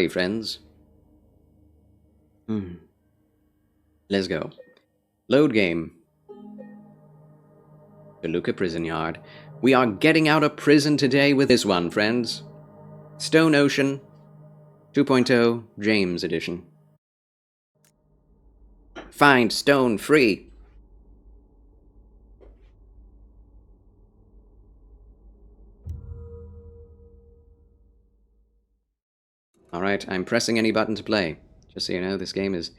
friends. Let's go. Load game. Toluca Prison Yard. We are getting out of prison today with this one, friends. Stone Ocean 2.0 James Edition. Find stone free. Alright, I'm pressing any button to play. Just so you know, this game is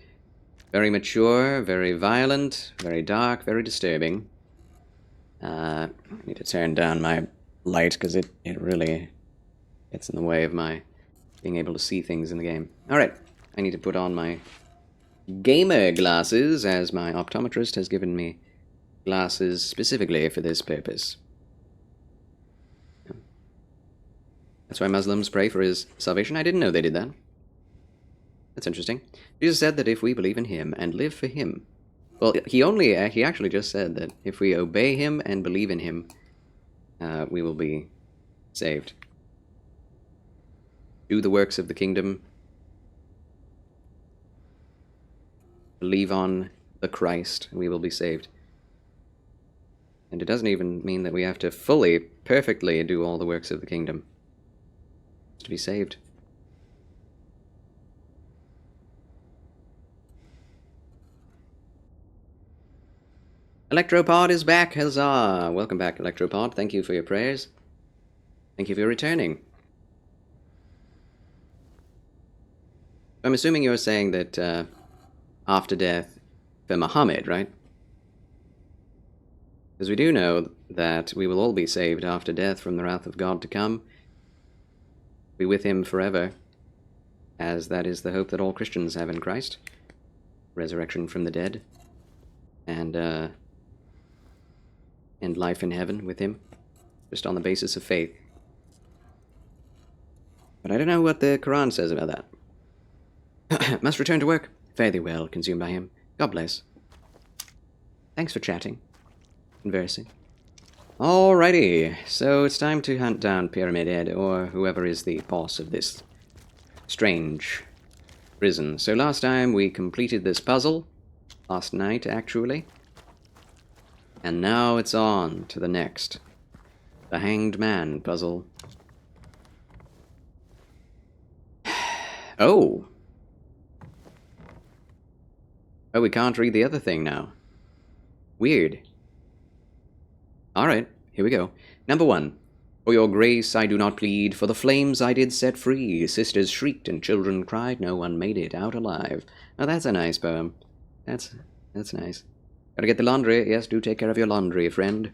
very mature, very violent, very dark, very disturbing. I need to turn down my light because it really gets in the way of my being able to see things in the game. Alright, I need to put on my gamer glasses, as my optometrist has given me glasses specifically for this purpose. That's why Muslims pray for his salvation. I didn't know they did that. That's interesting. Jesus said that if we believe in him and live for him, well, he actually just said that if we obey him and believe in him, we will be saved. Do the works of the kingdom. Believe on the Christ, and we will be saved. And it doesn't even mean that we have to fully, perfectly do all the works of the kingdom to be saved. Electropod is back, huzzah! Welcome back, Electropod. Thank you for your prayers. Thank you for returning. I'm assuming you're saying that after death for Muhammad, right? Because we do know that we will all be saved after death from the wrath of God to come. Be with him forever, as that is the hope that all Christians have in Christ. Resurrection from the dead, and life in heaven with him, just on the basis of faith. But I don't know what the Quran says about that. Must return to work. Fare thee well, consumed by him. God bless. Thanks for chatting. Conversing. Alrighty, so it's time to hunt down Pyramid Head, or whoever is the boss of this strange prison. So last time we completed this puzzle. Last night, actually. And now it's on to the next. The Hanged Man puzzle. Oh! Oh, we can't read the other thing now. Weird. Alright, here we go. Number 1. For your grace I do not plead, for the flames I did set free. Sisters shrieked and children cried, no one made it out alive. Oh, that's a nice poem. That's nice. Gotta get the laundry. Yes, do take care of your laundry, friend.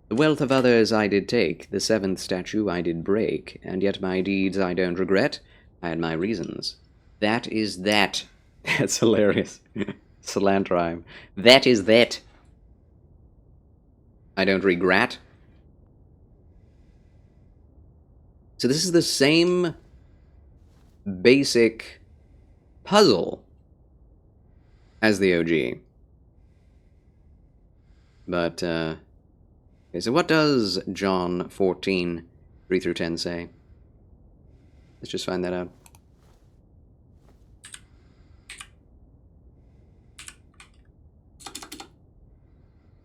The wealth of others I did take, the 7th statue I did break, and yet my deeds I don't regret. I had my reasons. That is that. That's hilarious. Slant rhyme. That is that. I don't regret. So this is the same basic puzzle as the OG. But, okay, so what does John 14, 3 through 10 say? Let's just find that out.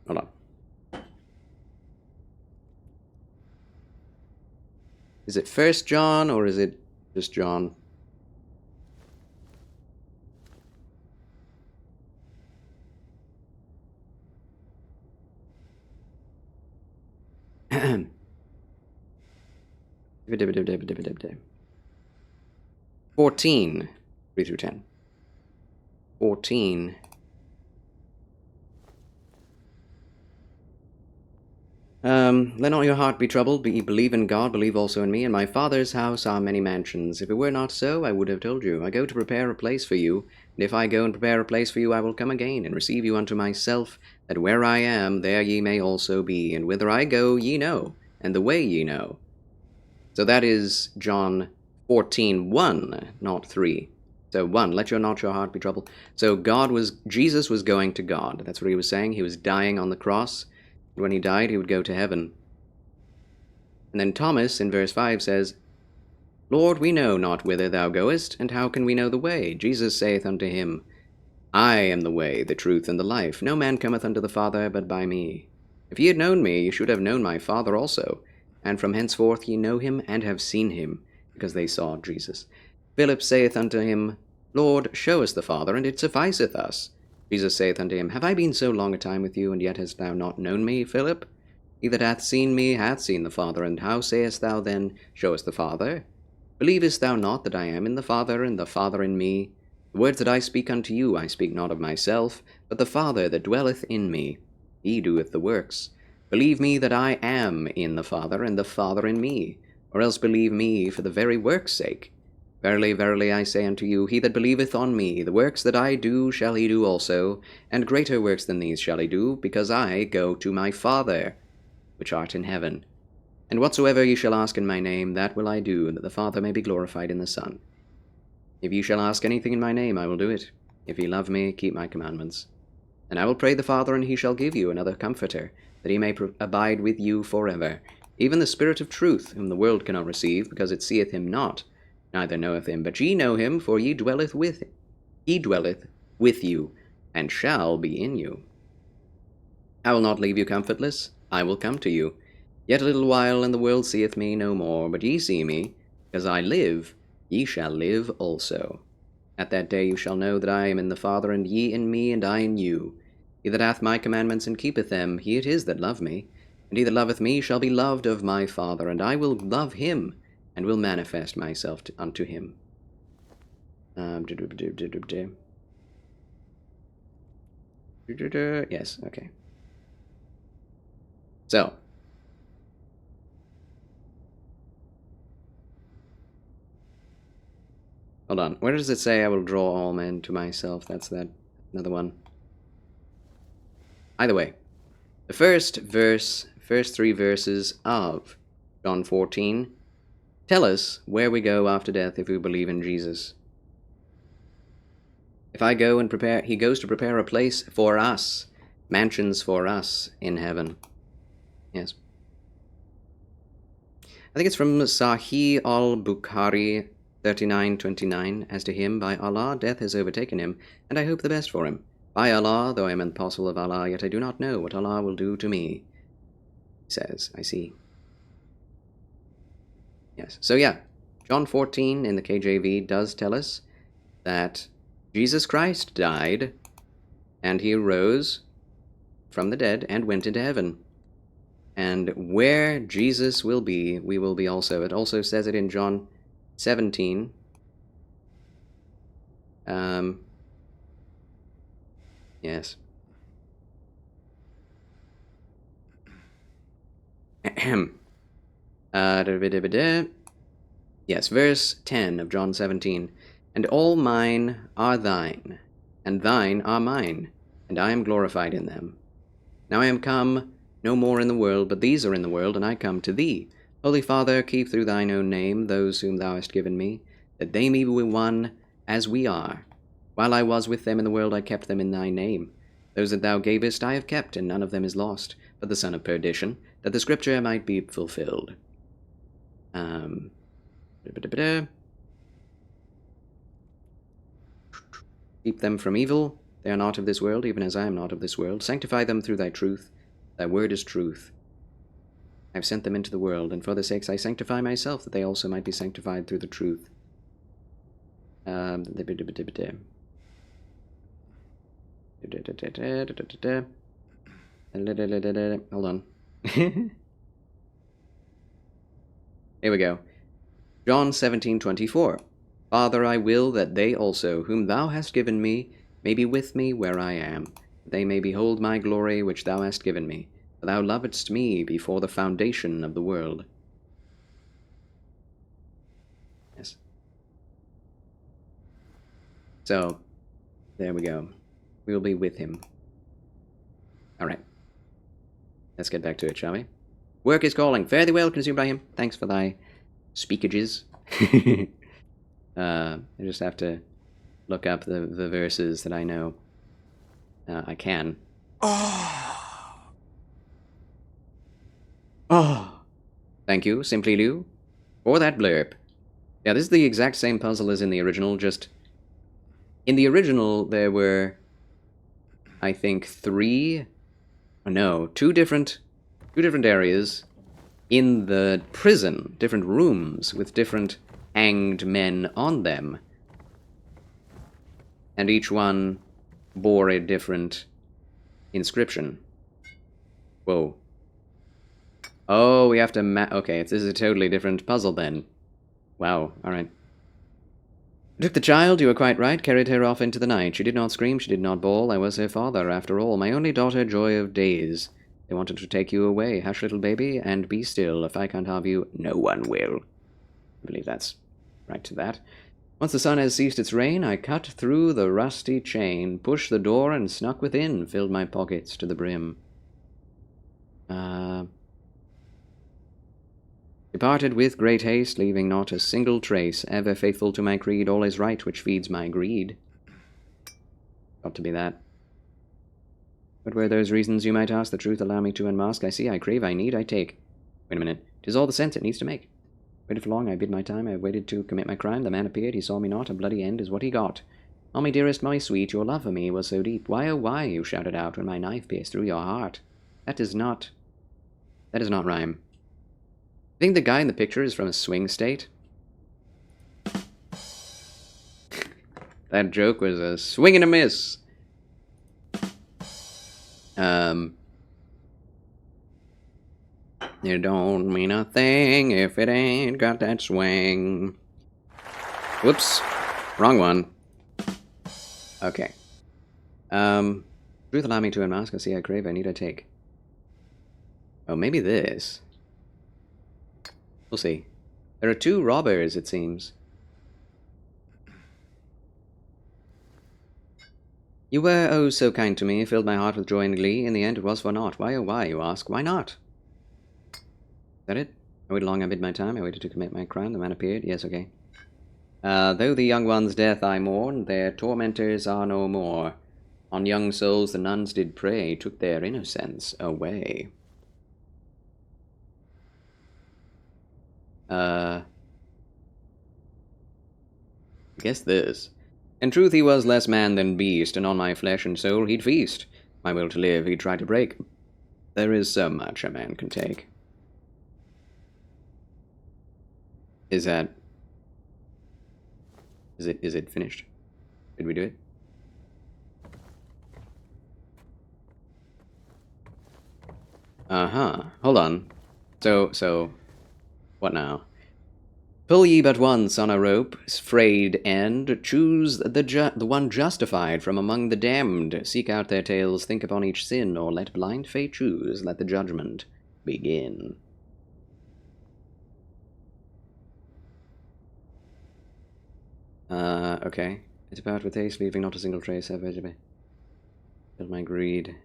Hold on. Is it 1 John, or is it just John? $14, 3 through 10. 14. Let not your heart be troubled, but ye believe in God, believe also in me. In my Father's house are many mansions. If it were not so, I would have told you. I go to prepare a place for you, and if I go and prepare a place for you, I will come again, and receive you unto myself, that where I am, there ye may also be. And whither I go, ye know, and the way ye know. So that is John 14:1, not 3. So 1, let not your heart be troubled. So Jesus was going to God. That's what he was saying. He was dying on the cross. When he died, he would go to heaven. And then Thomas, in verse 5, says, Lord, we know not whither thou goest, and how can we know the way? Jesus saith unto him, I am the way, the truth, and the life. No man cometh unto the Father but by me. If ye had known me, ye should have known my Father also. And from henceforth ye know him, and have seen him, because they saw Jesus. Philip saith unto him, Lord, show us the Father, and it sufficeth us. Jesus saith unto him, Have I been so long a time with you, and yet hast thou not known me, Philip? He that hath seen me hath seen the Father, and how sayest thou then, Show us the Father? Believest thou not that I am in the Father, and the Father in me? The words that I speak unto you, I speak not of myself, but the Father that dwelleth in me, he doeth the works. Believe me that I am in the Father, and the Father in me, or else believe me for the very work's sake. Verily, verily, I say unto you, he that believeth on me, the works that I do shall he do also, and greater works than these shall he do, because I go to my Father, which art in heaven. And whatsoever ye shall ask in my name, that will I do, that the Father may be glorified in the Son. If ye shall ask anything in my name, I will do it. If ye love me, keep my commandments. And I will pray the Father, and he shall give you another Comforter, that he may abide with you forever, even the Spirit of truth, whom the world cannot receive, because it seeth him not, neither knoweth him. But ye know him, for he dwelleth with you, and shall be in you. I will not leave you comfortless, I will come to you. Yet a little while, and the world seeth me no more, but ye see me, because I live, ye shall live also. At that day you shall know that I am in the Father, and ye in me, and I in you. He that hath my commandments and keepeth them, he it is that loveth me. And he that loveth me shall be loved of my Father, and I will love him, and will manifest myself unto him. Yes, okay. So, hold on. Where does it say I will draw all men to myself? That's that another one. Either way, the first three verses of John 14 tell us where we go after death if we believe in Jesus. If I go and prepare, he goes to prepare a place for us, mansions for us in heaven. Yes. I think it's from Sahih al-Bukhari 39:29. As to him, by Allah, death has overtaken him, and I hope the best for him. By Allah, though I am an apostle of Allah, yet I do not know what Allah will do to me. He says, I see. Yes. So yeah, John 14 in the KJV does tell us that Jesus Christ died, and he arose from the dead and went into heaven. And where Jesus will be, we will be also. It also says it in John 17. Yes. Yes, verse 10 of John 17. And all mine are thine, and thine are mine, and I am glorified in them. Now I am come no more in the world, but these are in the world, and I come to thee. Holy Father, keep through thine own name those whom thou hast given me, that they may be one as we are. While I was with them in the world, I kept them in thy name. Those that thou gavest I have kept, and none of them is lost, but the son of perdition, that the scripture might be fulfilled. Keep them from evil. They are not of this world, even as I am not of this world. Sanctify them through thy truth. Thy word is truth. I have sent them into the world, and for their sakes I sanctify myself, that they also might be sanctified through the truth. Hold on. Here we go. John 17:24. Father, I will that they also, whom thou hast given me, may be with me where I am, that they may behold my glory which thou hast given me, for thou lovedst me before the foundation of the world. Yes. So, there we go. We will be with him. All right. Let's get back to it, shall we? Work is calling. Fare thee well, consumed by him. Thanks for thy speakages. I just have to look up the verses that I know. I can. Oh! Thank you, Simply Lou, for that blurb. Yeah, this is the exact same puzzle as in the original, just... In the original, there were, I think, two different areas in the prison, different rooms with different hanged men on them. And each one bore a different inscription. Whoa. Oh, we have to okay, this is a totally different puzzle then. Wow, alright. I took the child, you were quite right, carried her off into the night. She did not scream, she did not bawl. I was her father, after all, my only daughter, joy of days. They wanted to take you away. Hush, little baby, and be still. If I can't have you, no one will. I believe that's right to that. Once the sun has ceased its rain, I cut through the rusty chain, pushed the door, and snuck within, filled my pockets to the brim. Departed with great haste, leaving not a single trace, ever faithful to my creed, all is right which feeds my greed. Got to be that. What were those reasons, you might ask? The truth allow me to unmask. I see, I crave, I need, I take. Wait a minute. 'Tis all the sense it needs to make. Waited for long, I bid my time, I waited to commit my crime. The man appeared, he saw me not, a bloody end is what he got. Mommy dearest, mommy sweet, your love for me was so deep. Why, oh why, you shouted out when my knife pierced through your heart. That does not rhyme. I think the guy in the picture is from a swing state. That joke was a swing and a miss. It don't mean a thing if it ain't got that swing. Whoops. Wrong one. Okay. Truth allow me to unmask. I see I crave, I need, I take. Oh, maybe this. We'll see. There are two robbers, it seems. You were, oh, so kind to me, filled my heart with joy and glee. In the end, it was for naught. Why, oh, why, you ask? Why not? Is that it? I waited long, I bid my time. I waited to commit my crime. The man appeared. Yes, okay. Though the young one's death I mourn, their tormentors are no more. On young souls the nuns did prey, took their innocence away. Guess this. In truth he was less man than beast, and on my flesh and soul he'd feast. My will to live he'd try to break. There is so much a man can take. Is it finished? Did we do it? Uh-huh. Hold on. So, what now? Pull ye but once on a rope, frayed end, choose the one justified from among the damned. Seek out their tales, think upon each sin, or let blind fate choose, let the judgment begin. Okay. I depart with haste, leaving not a single trace, ever to be. Filled my greed.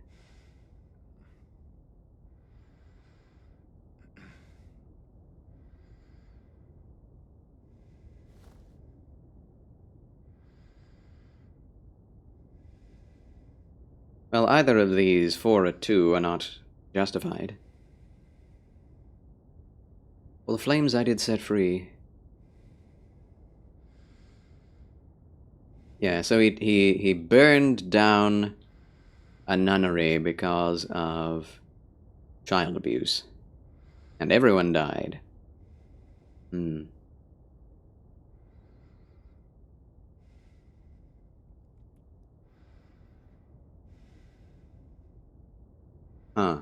Well, either of these 4 or 2 are not justified. Well, the flames I did set free. Yeah, so he burned down a nunnery because of child abuse. And everyone died. Huh.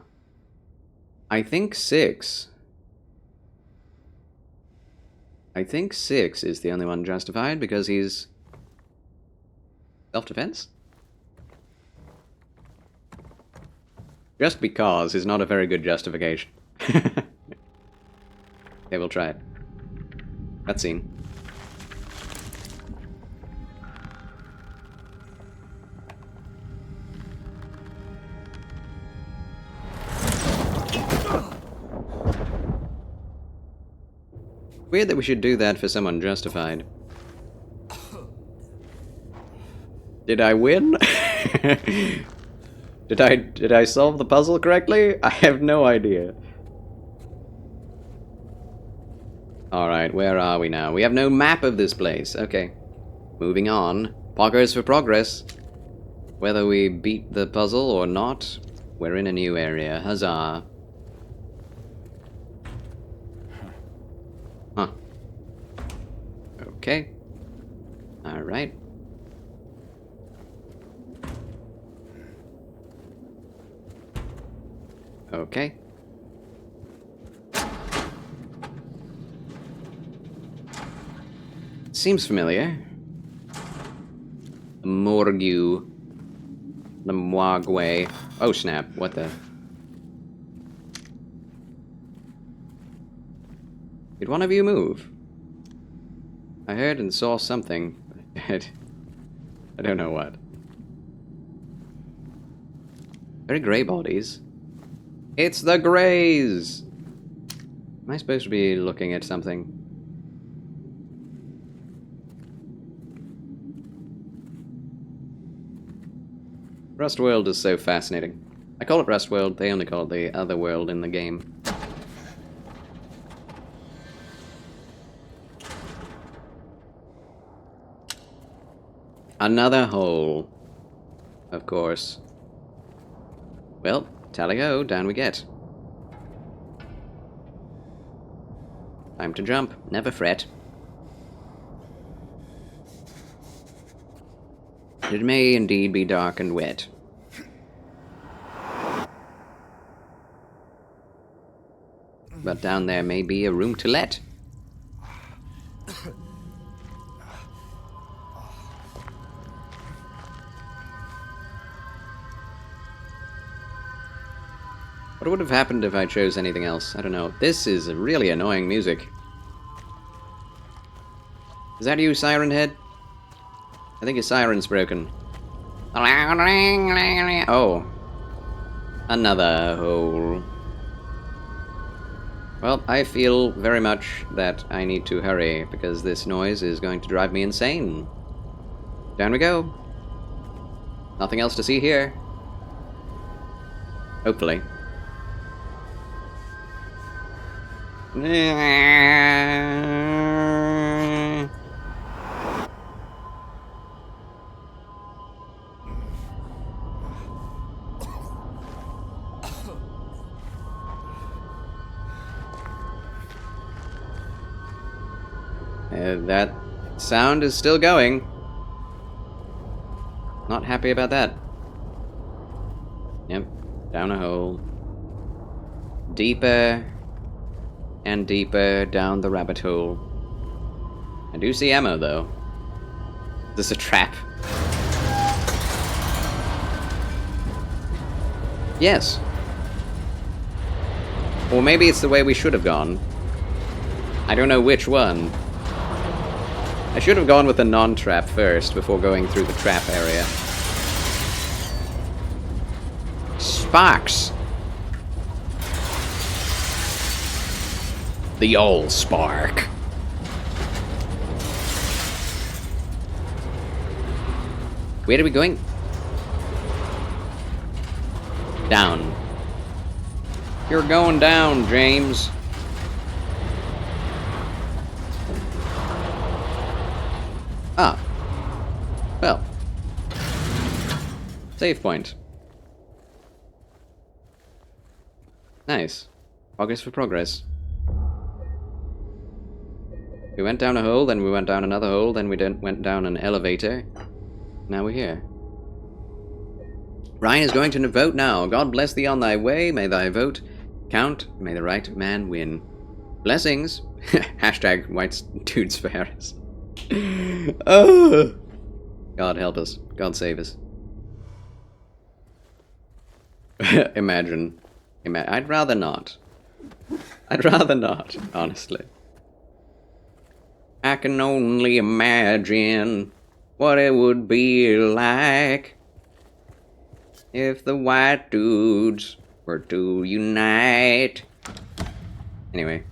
I think 6. I think 6 is the only one justified because he's self-defense? Just because is not a very good justification. Okay, we'll try it. Cutscene. Weird that we should do that for someone justified. Did I win? Did I solve the puzzle correctly? I have no idea. Alright, where are we now? We have no map of this place. Okay. Moving on. Poggers for progress. Whether we beat the puzzle or not, we're in a new area. Huzzah. Huh. Okay. Alright. Okay. Seems familiar. The Morgue. The Mwagwe. Oh snap, what the... Did one of you move? I heard and saw something. I don't know what. Very grey bodies. It's the Greys! Am I supposed to be looking at something? Rust World is so fascinating. I call it Rust World, they only call it the other world in the game. Another hole. Of course. Well, tally-ho, down we get. Time to jump, never fret. It may indeed be dark and wet. But down there may be a room to let. What would have happened if I chose anything else? I don't know. This is really annoying music. Is that you, Siren Head? I think your siren's broken. Oh. Another hole. Well, I feel very much that I need to hurry, because this noise is going to drive me insane. Down we go. Nothing else to see here. Hopefully. That sound is still going. Not happy about that. Yep, down a hole. Deeper and deeper down the rabbit hole. I do see ammo, though. Is this a trap? Yes. Or maybe it's the way we should have gone. I don't know which one. I should have gone with the non-trap first before going through the trap area. Sparks! The old spark. Where are we going? Down. You're going down, James. Ah. Well. Save point. Nice. Progress for progress. We went down a hole, then we went down another hole, then we went down an elevator. Now we're here. Ryan is going to vote now. God bless thee on thy way. May thy vote count. May the right man win. Blessings. Hashtag white dudes for Harris. Oh. God help us. God save us. Imagine. I'd rather not. I'd rather not, honestly. I can only imagine what it would be like if the white dudes were to unite. Anyway.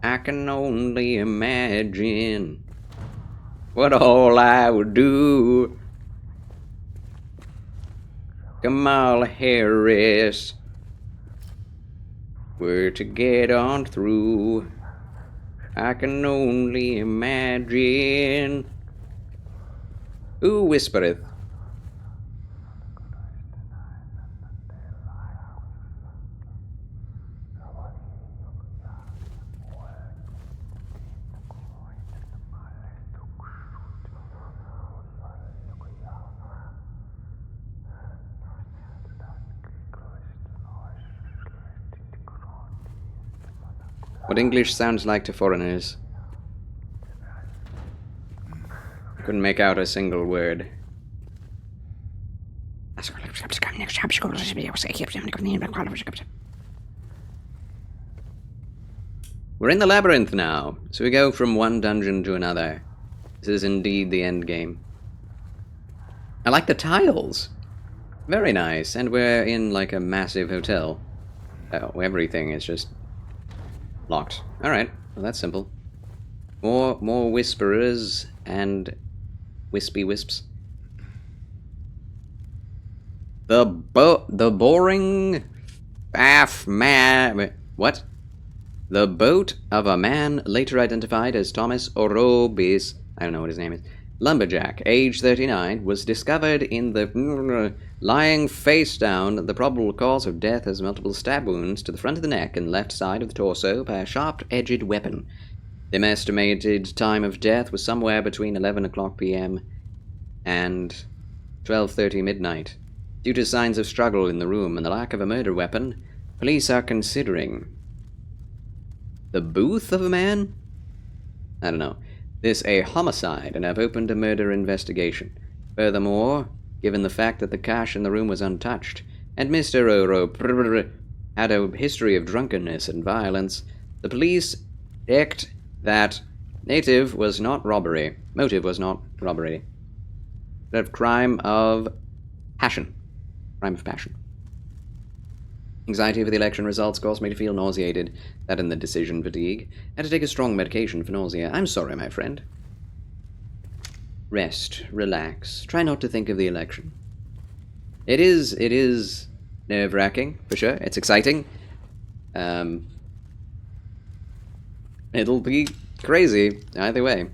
I can only imagine what all I would do. Kamala Harris Where to get on through, I can only imagine. Who whispereth? What English sounds like to foreigners. Couldn't make out a single word. We're in the labyrinth now, so we go from one dungeon to another. This is indeed the end game. I like the tiles. Very nice, and we're in like a massive hotel. Oh, everything is just locked. Alright, well that's simple. More whisperers and wispy wisps. The boring faff man. What? The boat of a man later identified as Thomas Orobis, I don't know what his name is, lumberjack, age 39, was discovered in the lying face down. The probable cause of death has multiple stab wounds to the front of the neck and left side of the torso by a sharp-edged weapon. The estimated time of death was somewhere between 11 o'clock p.m. and 12:30 midnight. Due to signs of struggle in the room and the lack of a murder weapon, police are considering the booth of a man? I don't know. This a homicide and have opened a murder investigation. Furthermore, given the fact that the cash in the room was untouched, and Mr. Oro had a history of drunkenness and violence, the police checked that motive was not robbery, but crime of passion. Crime of passion. Anxiety over the election results caused me to feel nauseated. That and the decision fatigue. I had to take a strong medication for nausea. I'm sorry, my friend. Rest. Relax. Try not to think of the election. It is nerve-wracking, for sure. It's exciting. It'll be crazy, either way.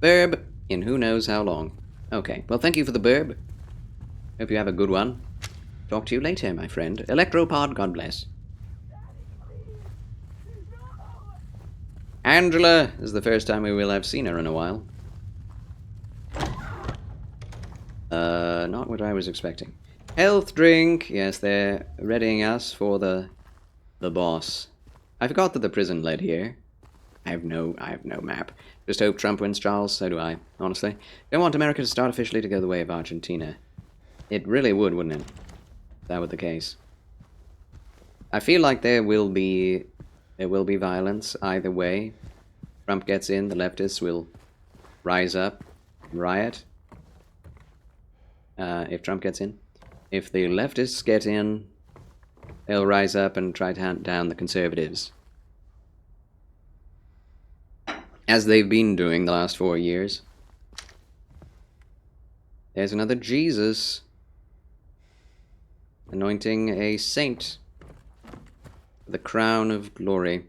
Burb, in who knows how long. Okay, well thank you for the burb. Hope you have a good one. Talk to you later, my friend. Electropod, God bless. Angela is the first time we will have seen her in a while. Not what I was expecting. Health drink. Yes, they're readying us for the boss. I forgot that the prison led here. I have no map. Just hope Trump wins, Charles. So do I, honestly. Don't want America to start officially to go the way of Argentina. It really would, wouldn't it? If that were the case. I feel like there will be violence either way. Trump gets in, the leftists will rise up, riot. If Trump gets in. If the leftists get in, they'll rise up and try to hunt down the conservatives. As they've been doing the last 4 years. There's another Jesus. Anointing a saint. The crown of glory.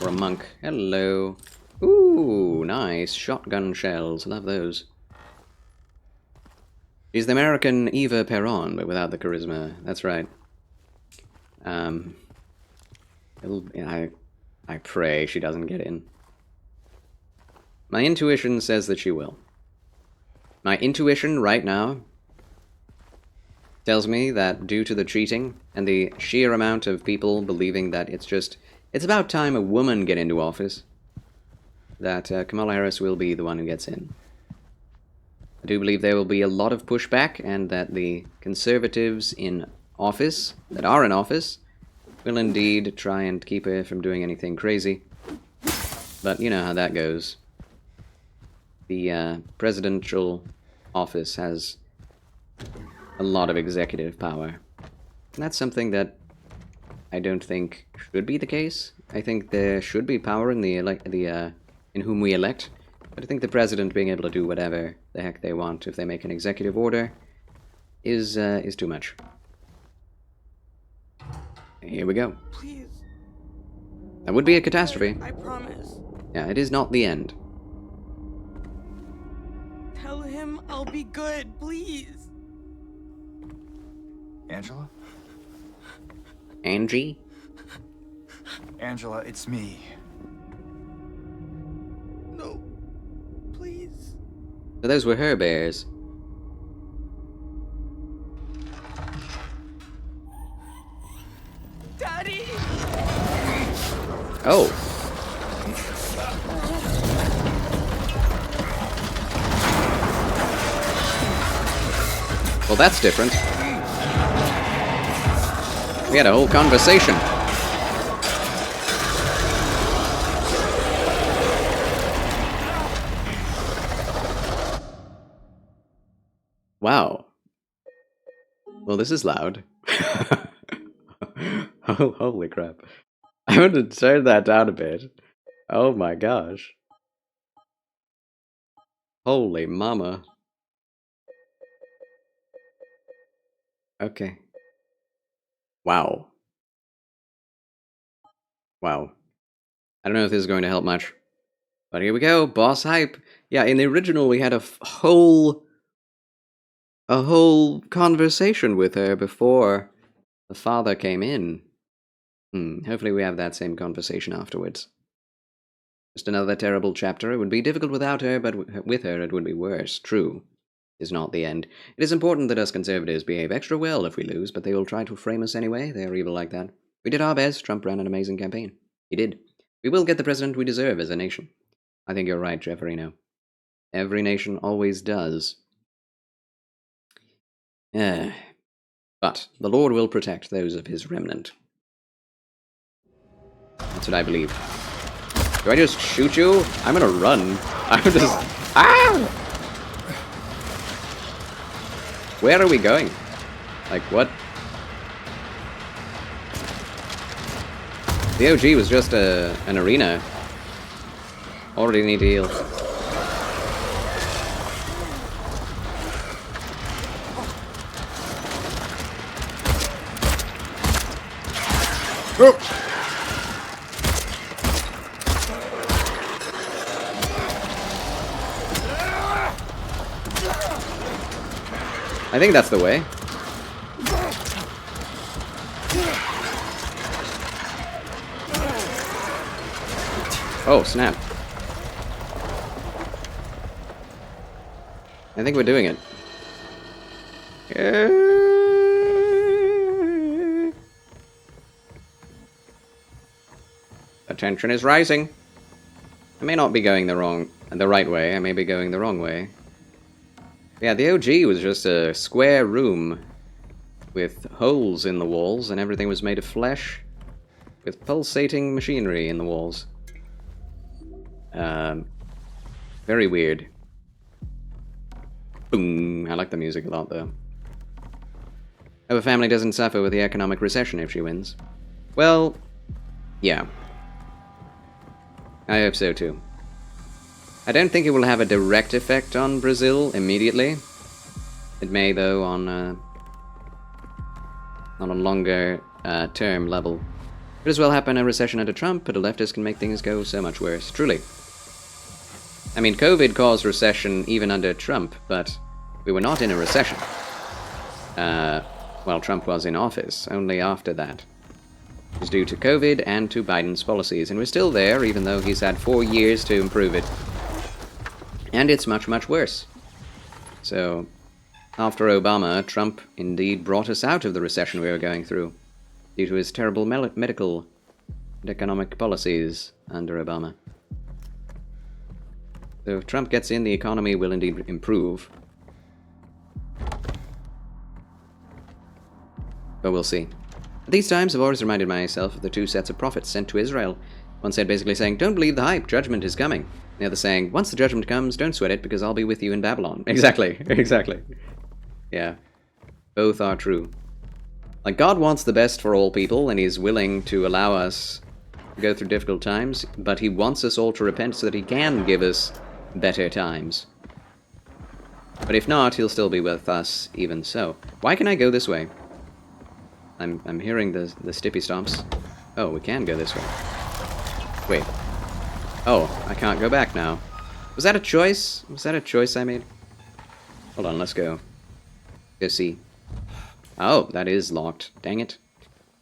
Or a monk. Hello. Ooh, nice. Shotgun shells. Love those. She's the American Eva Peron, but without the charisma. That's right. I pray she doesn't get in. My intuition says that she will. My intuition right now tells me that due to the cheating and the sheer amount of people believing that it's about time a woman get into office, that Kamala Harris will be the one who gets in. I do believe there will be a lot of pushback, and that the conservatives in office, that are in office, will indeed try and keep her from doing anything crazy. But you know how that goes. The presidential office has a lot of executive power. And that's something that I don't think should be the case. I think there should be power in in whom we elect. But I think the president being able to do whatever the heck they want if they make an executive order is too much. Here we go. Please. That would be a catastrophe. I promise. Yeah, it is not the end. Tell him I'll be good, please. Angela? Angie? Angela, it's me. No. Please. So those were her bears. Daddy! Oh. Well, that's different. We had a whole conversation. Wow. Well, this is loud. Oh, holy crap. I want to turn that down a bit. Oh my gosh. Holy mama. Okay. Wow. Wow. I don't know if this is going to help much. But here we go, boss hype. Yeah, in the original we had a whole conversation with her before the father came in. Hopefully we have that same conversation afterwards. Just another terrible chapter. It would be difficult without her, but with her it would be worse. True. Is not the end. It is important that us conservatives behave extra well if we lose, but they will try to frame us anyway. They are evil like that. We did our best. Trump ran an amazing campaign. He did. We will get the president we deserve as a nation. I think you're right, Jefferino. Every nation always does. But the Lord will protect those of his remnant. That's what I believe. Do I just shoot you? I'm gonna run. I'm just... Ah! Where are we going? Like, what? The OG was just an arena. Already need to heal. Oh! I think that's the way. Oh, snap. I think we're doing it. The tension is rising. I may not be going the right way. I may be going the wrong way. Yeah, the OG was just a square room with holes in the walls, and everything was made of flesh with pulsating machinery in the walls. Very weird. Boom. I like the music a lot, though. Hope a family doesn't suffer with the economic recession if she wins. Well, yeah. I hope so, too. I don't think it will have a direct effect on Brazil immediately. It may, though, on a longer term level. Could as well happen a recession under Trump, but a leftist can make things go so much worse. Truly. I mean, COVID caused recession even under Trump, but we were not in a recession. While Trump was in office, only after that. It was due to COVID and to Biden's policies, and we're still there, even though he's had 4 years to improve it. And it's much, much worse. So, after Obama, Trump indeed brought us out of the recession we were going through, due to his terrible medical and economic policies under Obama. So if Trump gets in, the economy will indeed improve. But we'll see. At these times, I've always reminded myself of the two sets of prophets sent to Israel. One said basically saying, don't believe the hype, judgment is coming. The other saying, once the judgment comes, don't sweat it, because I'll be with you in Babylon. Exactly, exactly. Yeah. Both are true. Like, God wants the best for all people, and He's willing to allow us to go through difficult times, but He wants us all to repent so that He can give us better times. But if not, He'll still be with us even so. Why can I go this way? I'm hearing the stippy stomps. Oh, we can go this way. Wait. Oh, I can't go back now. Was that a choice? Was that a choice I made? Hold on, let's go. Go see. Oh, that is locked. Dang it.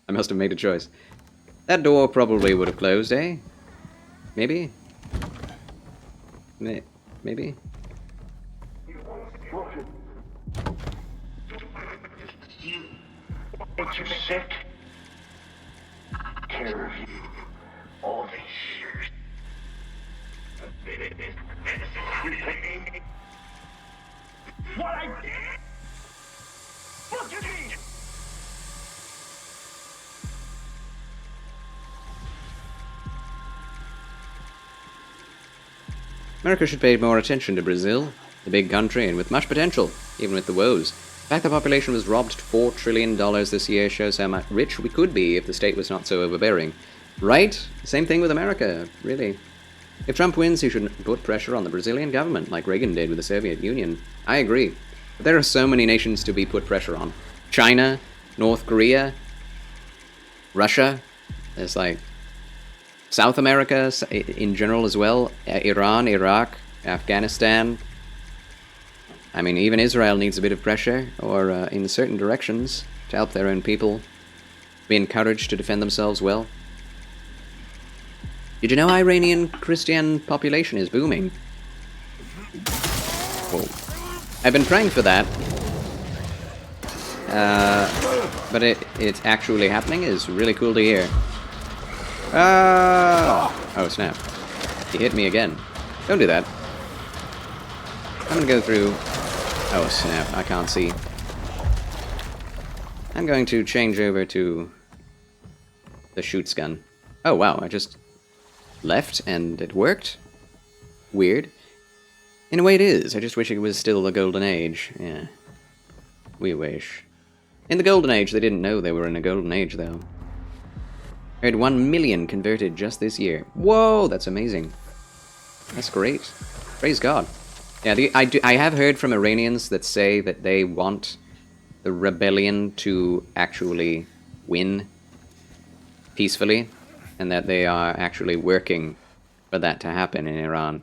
I must have made a choice. That door probably would have closed, eh? Maybe? Maybe? Aren't you sick? Care of you all these years. What I did? Look at me! America should pay more attention to Brazil, a big country and with much potential, even with the woes. The fact the population was robbed $4 trillion this year shows how much rich we could be if the state was not so overbearing. Right? Same thing with America, really. If Trump wins, he should put pressure on the Brazilian government, like Reagan did with the Soviet Union. I agree. But there are so many nations to be put pressure on. China, North Korea, Russia, there's like South America in general as well, Iran, Iraq, Afghanistan. I mean, even Israel needs a bit of pressure, or in certain directions, to help their own people be encouraged to defend themselves well. Did you know Iranian Christian population is booming? Whoa. I've been praying for that. But it's actually happening is really cool to hear. Oh snap. He hit me again. Don't do that. I'm gonna go through... Oh snap, I can't see. I'm going to change over to the shoots gun. Oh wow, I just left and it worked? Weird. In a way it is, I just wish it was still the golden age. Yeah. We wish. In the golden age, they didn't know they were in a golden age though. I had 1 million converted just this year. Whoa, that's amazing. That's great. Praise God. Yeah, I have heard from Iranians that say that they want the rebellion to actually win peacefully, and that they are actually working for that to happen in Iran.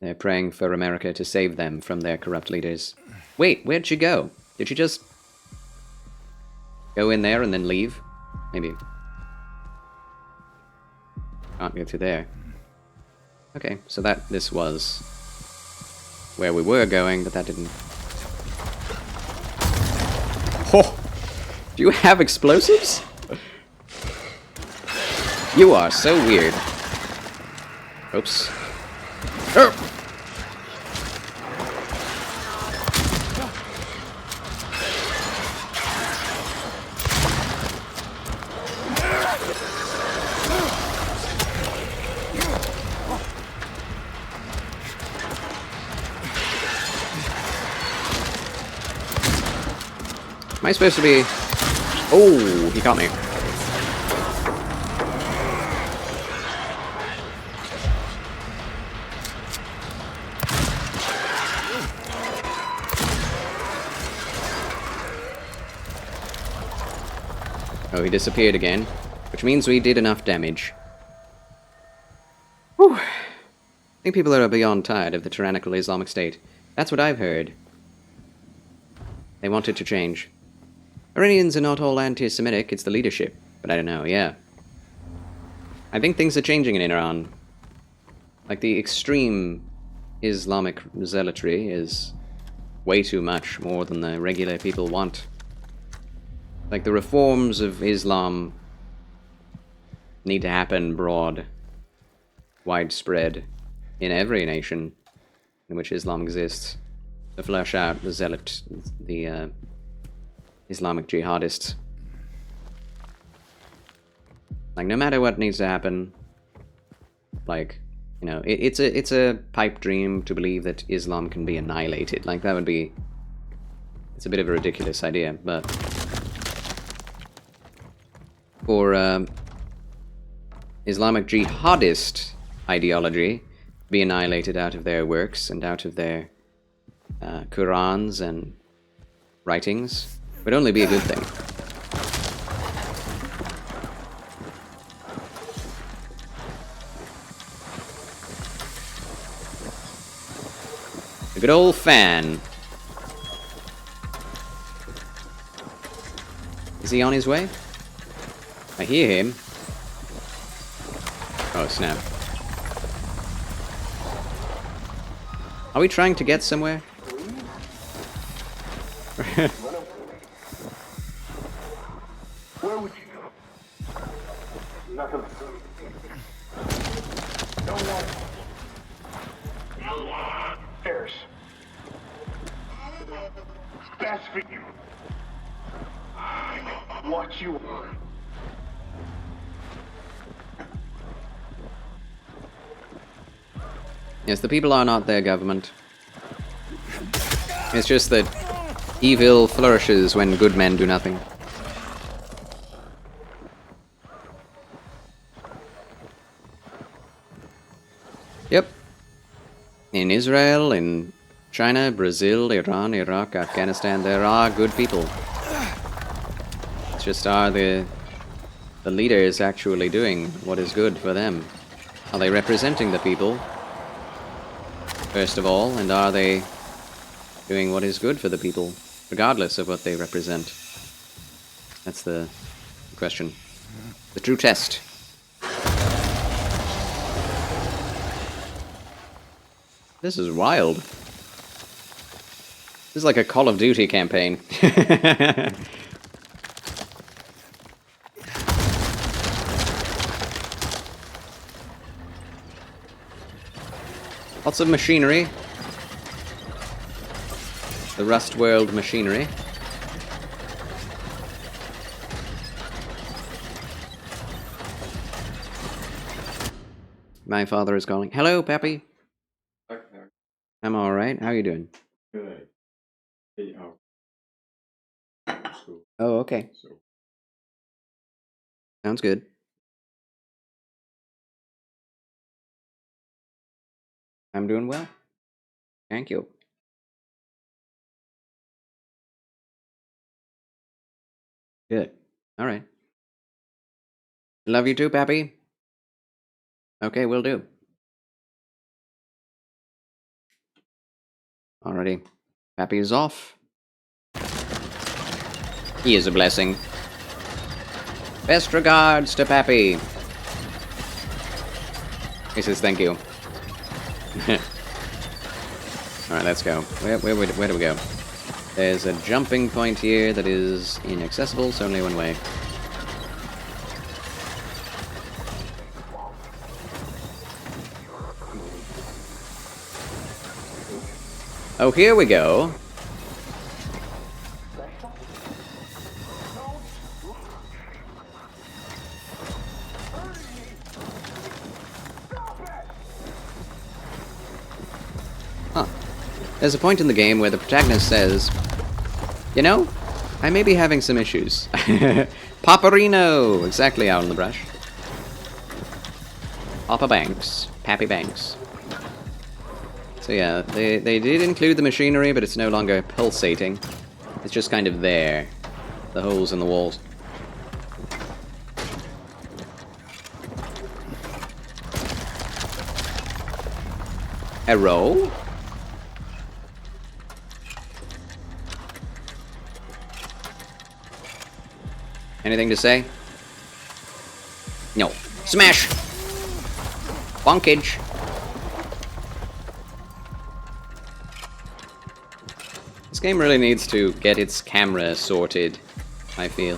They're praying for America to save them from their corrupt leaders. Wait, where'd she go? Did she just go in there and then leave? Maybe. Can't go through there. Okay, so this was where we were going, but that didn't... Oh! Do you have explosives? You are so weird. Oops. Oh! Am I supposed to be... Oh, he caught me. Oh, he disappeared again, which means we did enough damage. Whew. I think people are beyond tired of the tyrannical Islamic State. That's what I've heard. They want it to change. Iranians are not all anti-Semitic, it's the leadership. But I don't know, yeah. I think things are changing in Iran. Like, the extreme Islamic zealotry is way too much, more than the regular people want. Like, the reforms of Islam need to happen broad, widespread, in every nation in which Islam exists, to flush out the zealot, the Islamic jihadists. Like, no matter what needs to happen, like, you know, it's a pipe dream to believe that Islam can be annihilated. Like, that would be... It's a bit of a ridiculous idea, but... For Islamic jihadist ideology be annihilated out of their works and out of their Qurans and writings would only be a good thing. Good old fan. Is he on his way? I hear him. Oh, snap. Are we trying to get somewhere? Where would you go? Nothing. No one. No one. There's. Best for you. What you want. Yes, the people are not their government. It's just that evil flourishes when good men do nothing. Yep. In Israel, in China, Brazil, Iran, Iraq, Afghanistan, there are good people. It's just are the leaders actually doing what is good for them? Are they representing the people, first of all, and are they doing what is good for the people, regardless of what they represent? That's the question. The true test. This is wild. This is like a Call of Duty campaign. Lots of machinery. The Rust World machinery. My father is calling. Hello, Pappy. I'm alright. How are you doing? Good. Hey, so, Oh, okay. Sounds good. I'm doing well. Thank you. Good. Alright. Love you too, Pappy. Okay, will do. Alrighty. Pappy is off. He is a blessing. Best regards to Pappy. He says thank you. Alright, let's go. Where do we go? There's a jumping point here that is inaccessible, so only one way. Oh, here we go. Huh. There's a point in the game where the protagonist says, you know, I may be having some issues. Paparino! Exactly out in the brush. Papa Banks. Pappy Banks. So yeah, they did include the machinery, but it's no longer pulsating. It's just kind of there. The holes in the walls. Hello? Anything to say? No. Smash! Bonkage! This game really needs to get its camera sorted, I feel.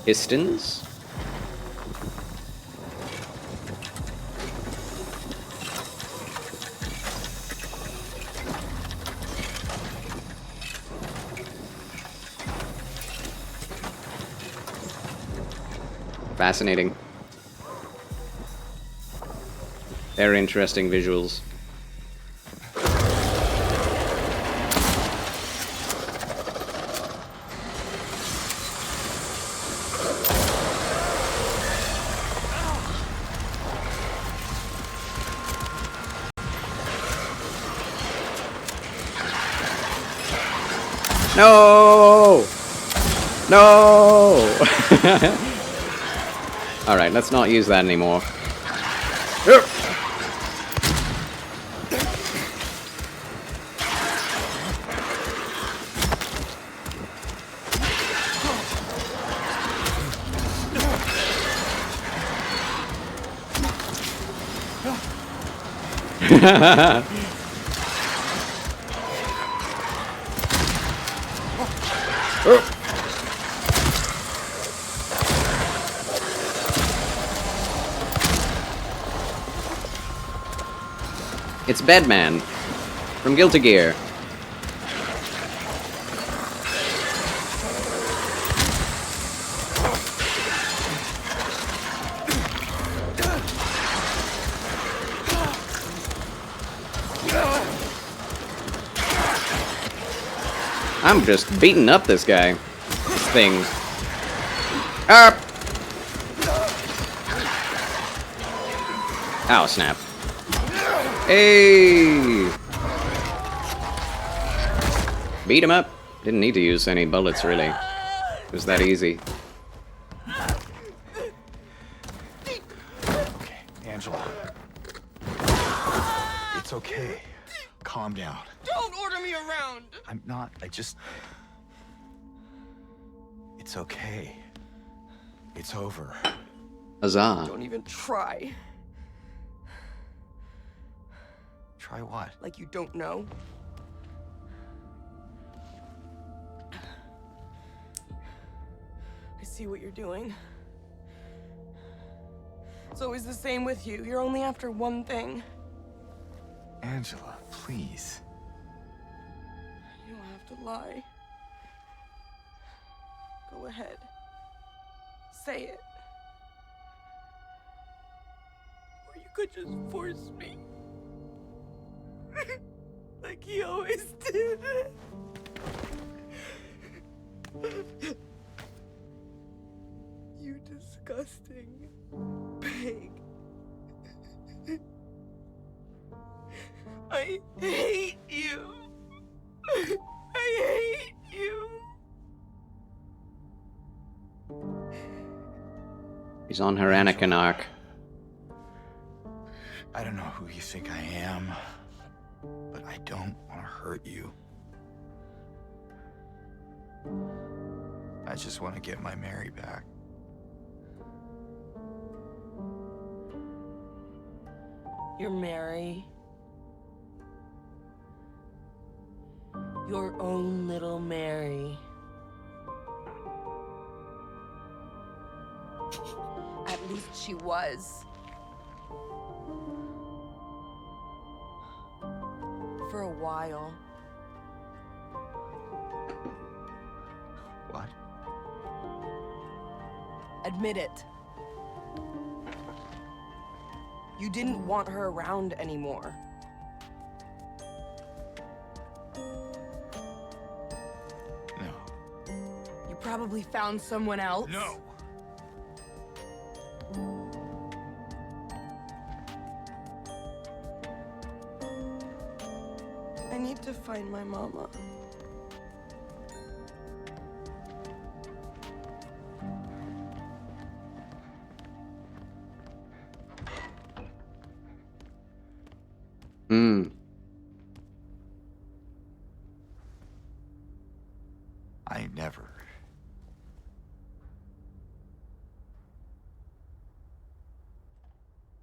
Pistons? Fascinating. Very interesting visuals. No! No! Alright, let's not use that anymore. It's Bedman from Guilty Gear. I'm just beating up this guy. This thing. Up! Ow, snap. Hey! Beat him up. Didn't need to use any bullets, really. It was that easy. Okay, Angela. It's okay. Calm down. Don't order me around. I'm not. It's okay. It's over. Huzzah. Don't even try. Try what? Like you don't know. I see what you're doing. It's always the same with you. You're only after one thing. Angela, please. You don't have to lie. Go ahead. Say it. Or you could just force me. Like he always did. You disgusting pig. I hate you. I hate you. He's on her Anakin arc. I don't know who you think I am, but I don't want to hurt you. I just want to get my Mary back. You're Mary. Your own little Mary. At least she was. For a while. What? Admit it. You didn't want her around anymore. No. You probably found someone else. No! I need to find my mama. I never.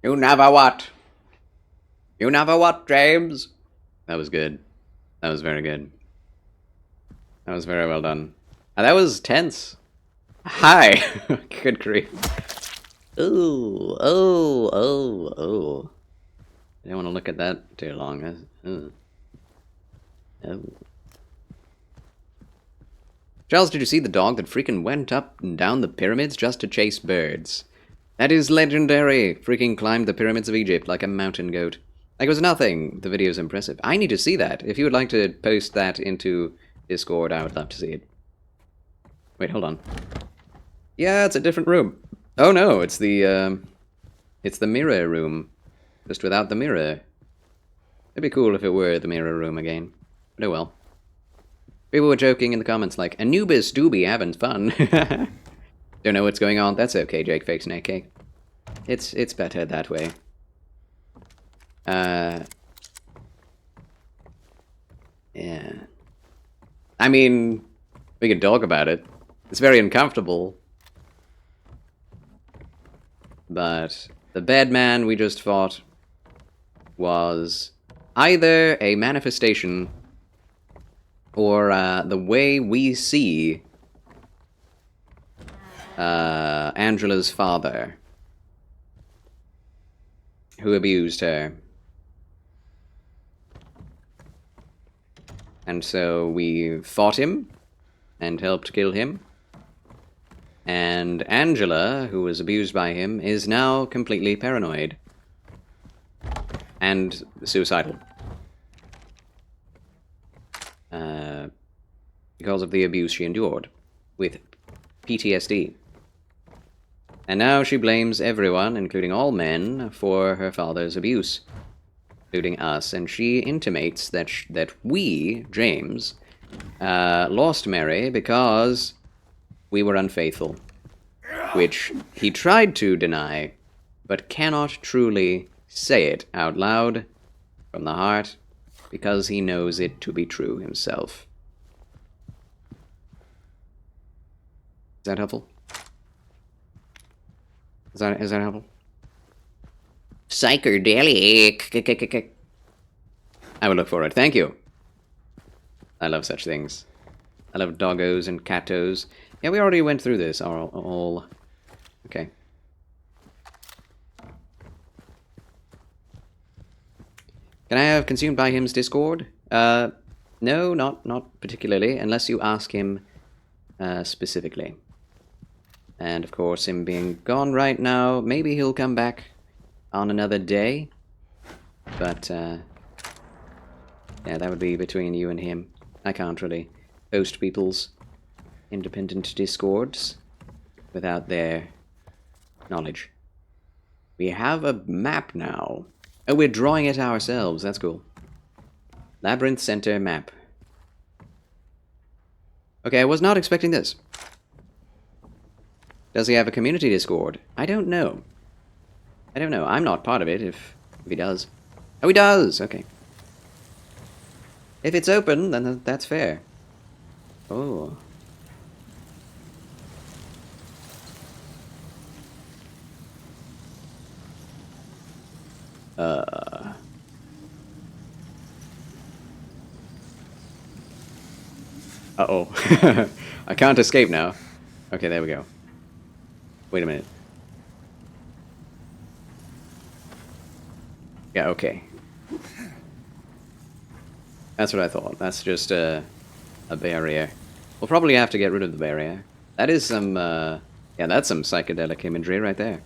You never what? You never what, James? That was good. That was very good. That was very well done. And that was tense. Hi! Good grief. Ooh, oh. I don't want to look at that too long. Oh. Charles, did you see the dog that freaking went up and down the pyramids just to chase birds? That is legendary! Freaking climbed the pyramids of Egypt like a mountain goat. Like it was nothing. The video's impressive. I need to see that. If you would like to post that into Discord, I would love to see it. Wait, hold on. Yeah, it's a different room. Oh no, it's the mirror room. Just without the mirror. It'd be cool if it were the mirror room again. But oh well. People were joking in the comments like, Anubis do be having fun. Don't know what's going on. That's okay, Jake Fakes Snake Cake. It's better that way. Yeah. I mean, we can talk about it. It's very uncomfortable. But the bad man we just fought was either a manifestation or the way we see Angela's father, who abused her. And so we fought him and helped kill him. And Angela, who was abused by him, is now completely paranoid and suicidal. Because of the abuse she endured with PTSD. And now she blames everyone, including all men, for her father's abuse, including us. And she intimates that that we, James, lost Mary because we were unfaithful, which he tried to deny, but cannot truly say it out loud from the heart because he knows it to be true himself. Is that helpful? Is that helpful? Psychedelic. I would look for it. Thank you. I love such things. I love doggos and catos. Yeah, we already went through this all. Okay. Can I have consumed by him's Discord? No, not particularly, unless you ask him specifically. And of course, him being gone right now, maybe he'll come back on another day. But yeah, that would be between you and him. I can't really host people's independent Discords without their knowledge. We have a map now. Oh, we're drawing it ourselves. That's cool. Labyrinth Center map. Okay, I was not expecting this. Does he have a community Discord? I don't know. I'm not part of it if he does. Oh, he does! Okay. If it's open, then that's fair. Oh. Uh-oh. I can't escape now. Okay, there we go. Wait a minute. Yeah, okay. That's what I thought. That's just a barrier. We'll probably have to get rid of the barrier. That is some, yeah, that's some psychedelic imagery right there.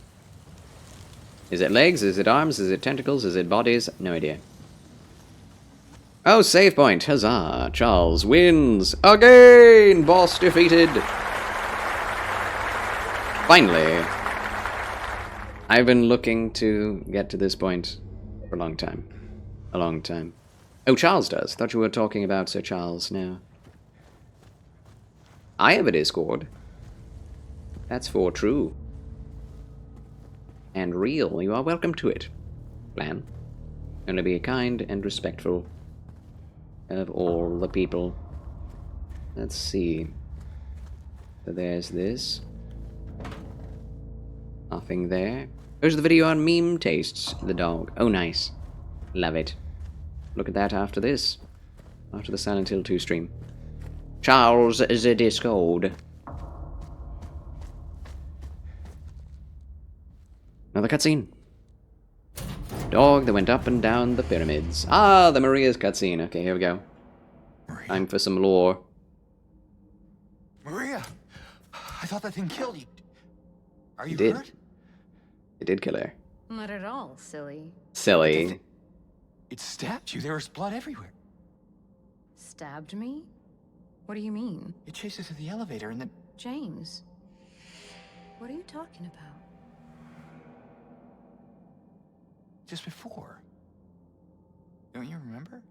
Is it legs? Is it arms? Is it tentacles? Is it bodies? No idea. Oh, save point! Huzzah! Charles wins! Again! Boss defeated! Finally! I've been looking to get to this point for a long time. A long time. Oh, Charles does. Thought you were talking about Sir Charles. No. I have a Discord. That's for true. And real. You are welcome to it. Plan. Only be kind and respectful of all the people. Let's see. So there's this. Nothing there. There's the video on meme tastes. The dog. Oh, nice. Love it. Look at that after this. After the Silent Hill 2 stream. Charles is a Discord. Another cutscene. Dog that went up and down the pyramids. Ah, the Maria's cutscene. Okay, here we go. Maria. Time for some lore. Maria! I thought that thing killed you. Are you It did. hurt? It did kill her. Not at all, silly. Silly. It stabbed you. There was blood everywhere. Stabbed me? What do you mean? It chased us to the elevator and then... James, what are you talking about? just before. Don't you remember?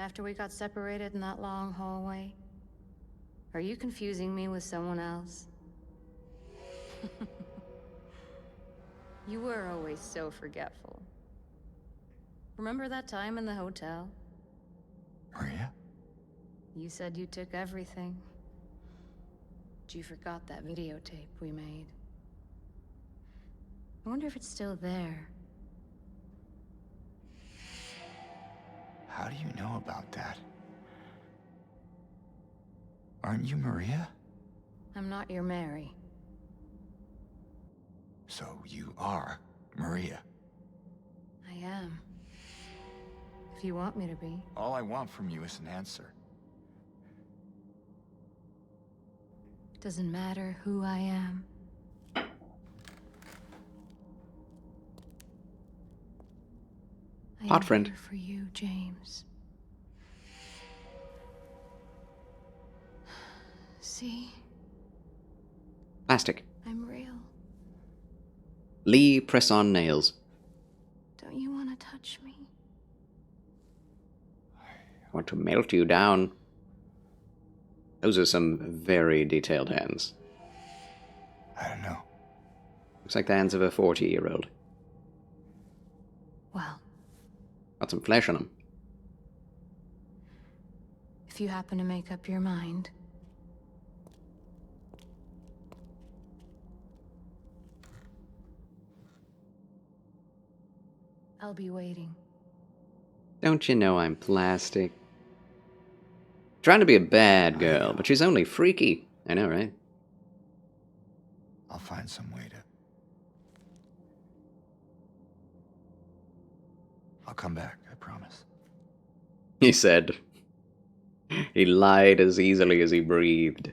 After we got separated in that long hallway? Are you confusing me with someone else? You were always so forgetful. Remember that time in the hotel? Maria? You said you took everything. But you forgot that videotape we made. I wonder if it's still there. How do you know about that? Aren't you Maria? I'm not your Mary. So you are Maria. I am. If you want me to be. All I want from you is an answer. Doesn't matter who I am. I Hot am friend. here for you, James. See? Plastic. I'm real. Lee press-on nails. Don't you want to touch me? I want to melt you down. Those are some very detailed hands. I don't know. Looks like the hands of a 40-year-old. Well, Got some flesh on them. if you happen to make up your mind. I'll be waiting. Don't you know I'm plastic? Trying to be a bad girl, but she's only freaky. I know, right? I'll find some way to... I'll come back, I promise. He said. He lied as easily as he breathed.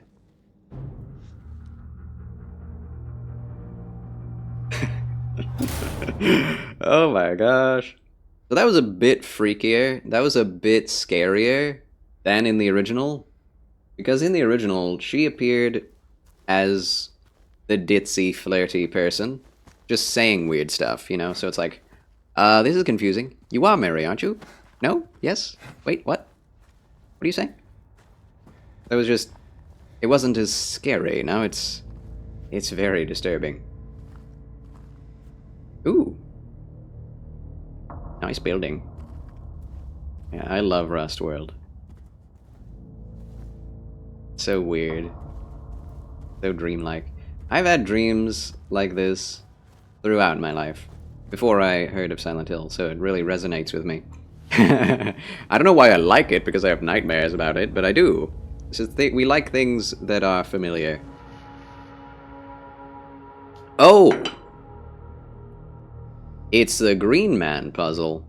Oh my gosh. So that was a bit freakier. That was a bit scarier than in the original. Because in the original, she appeared as the ditzy, flirty person. Just saying weird stuff, you know? So it's like, this is confusing. You are Mary, aren't you? No? Yes? Wait, what? What are you saying? That was just... It wasn't as scary. Now it's very disturbing. Ooh. Nice building. Yeah, I love Rust World. So weird. So dreamlike. I've had dreams like this throughout my life. Before I heard of Silent Hill, so it really resonates with me. I don't know why I like it, because I have nightmares about it, but I do. We like things that are familiar. Oh! It's the Green Man puzzle.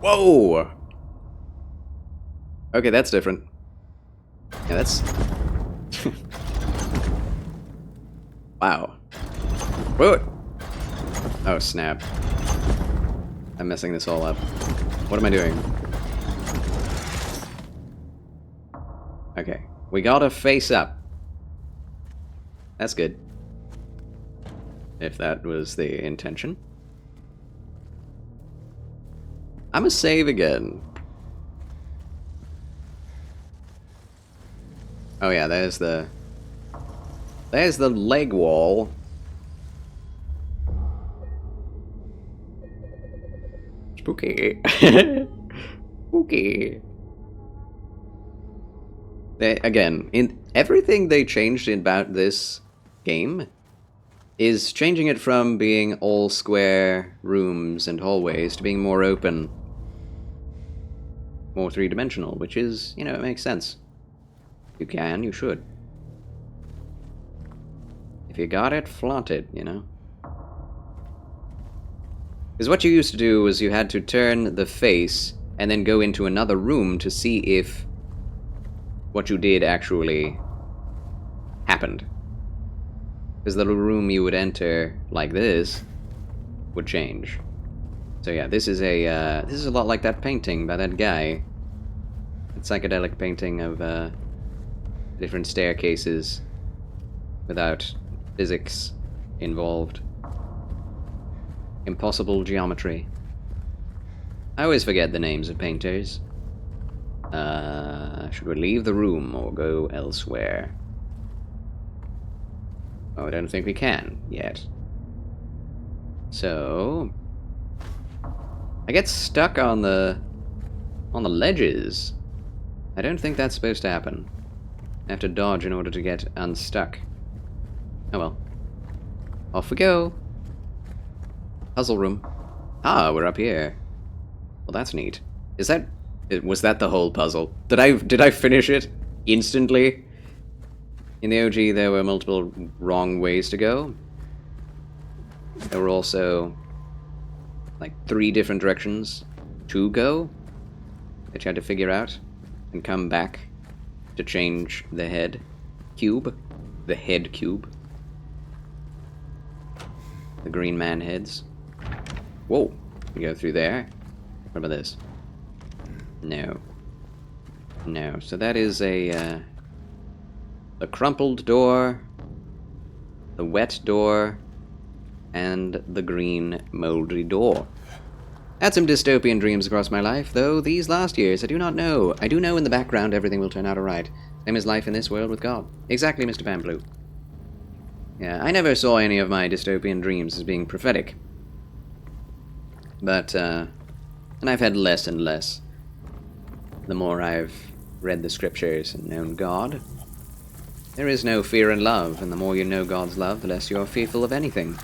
Whoa! Okay, that's different. Yeah, that's... Wow. Whoa! Oh, snap. I'm messing this all up. What am I doing? Okay. We gotta face up. That's good. If that was the intention. I'ma save again. Oh yeah, there's the leg wall. Spooky. Spooky. Again, in everything they changed about this game is changing it from being all square rooms and hallways to being more open, more three-dimensional, which is, you know, it makes sense. You can, you should. If you got it, flaunt it, you know? Because what you used to do was you had to turn the face and then go into another room to see if what you did actually happened. Because the little room you would enter like this would change. So yeah, this is a lot like that painting by that guy. That psychedelic painting of different staircases without physics involved. Impossible geometry. I always forget the names of painters. Should we leave the room or go elsewhere? Oh, I don't think we can yet. So I get stuck on the ledges. I don't think that's supposed to happen. I have to dodge in order to get unstuck. Oh well. Off we go. Puzzle room. Ah, we're up here. Well, that's neat. Was that the whole puzzle? Did I finish it instantly? In the OG, there were multiple wrong ways to go. There were also like 3 different directions to go that you had to figure out and come back to change the head cube. The head cube. The green man heads. Whoa, we go through there. What about this? No. No, so that is the crumpled door, the wet door, and the green moldy door. Had some dystopian dreams across my life, though these last years I do not know. I do know in the background everything will turn out alright. Same as life in this world with God. Exactly, Mr. Pamblue. Yeah, I never saw any of my dystopian dreams as being prophetic. But, and I've had less and less. The more I've read the scriptures and known God. There is no fear in love, and the more you know God's love, the less you're fearful of anything.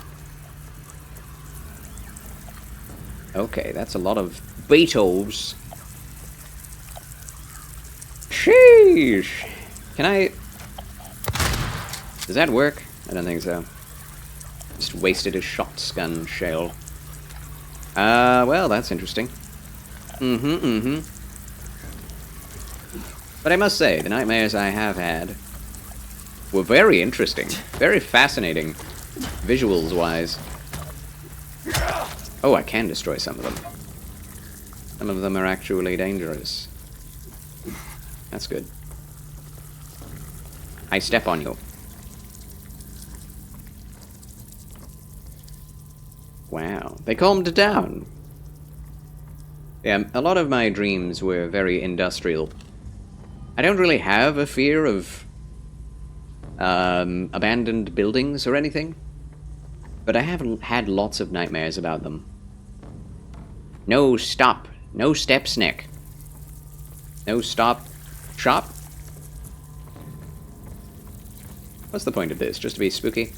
Okay, that's a lot of Beetles. Sheesh! Can I... Does that work? I don't think so. Just wasted a shotgun shell. Well, that's interesting. But I must say, the nightmares I have had were very interesting. Very fascinating. Visuals-wise. Oh, I can destroy some of them. Some of them are actually dangerous. That's good. I step on you. Wow, they calmed down. Yeah, a lot of my dreams were very industrial. I don't really have a fear of abandoned buildings or anything, but I have had lots of nightmares about them. No stop. No steps, Nick. No stop. Shop? What's the point of this? Just to be spooky?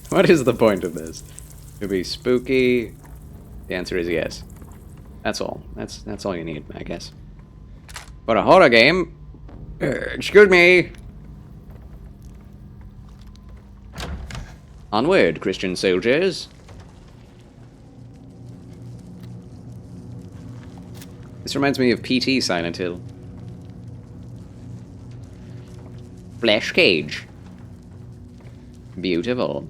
What is the point of this? To be spooky? The answer is yes. That's all. That's all you need, I guess. For a horror game... excuse me! Onward, Christian soldiers. This reminds me of PT Silent Hill. Flesh cage. Beautiful.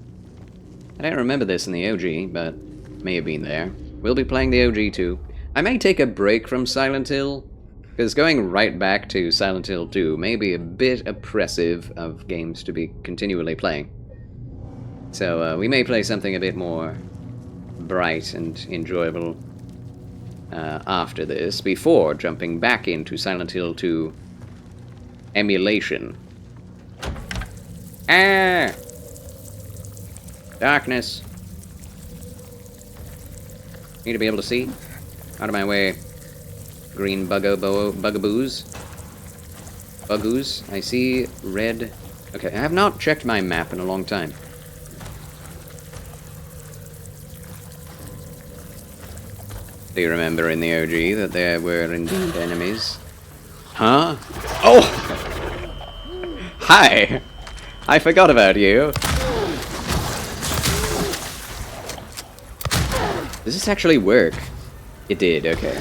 I don't remember this in the OG, but may have been there. We'll be playing the OG too. I may take a break from Silent Hill, because going right back to Silent Hill 2 may be a bit oppressive of games to be continually playing. So we may play something a bit more bright and enjoyable after this, before jumping back into Silent Hill 2 emulation. Ah! Darkness. Need to be able to see. Out of my way. Green bugaboos. Bugoos. I see red. Okay, I have not checked my map in a long time. Do you remember in the OG that there were indeed enemies? Huh? Oh! Hi! I forgot about you. Does this actually work? It did, okay.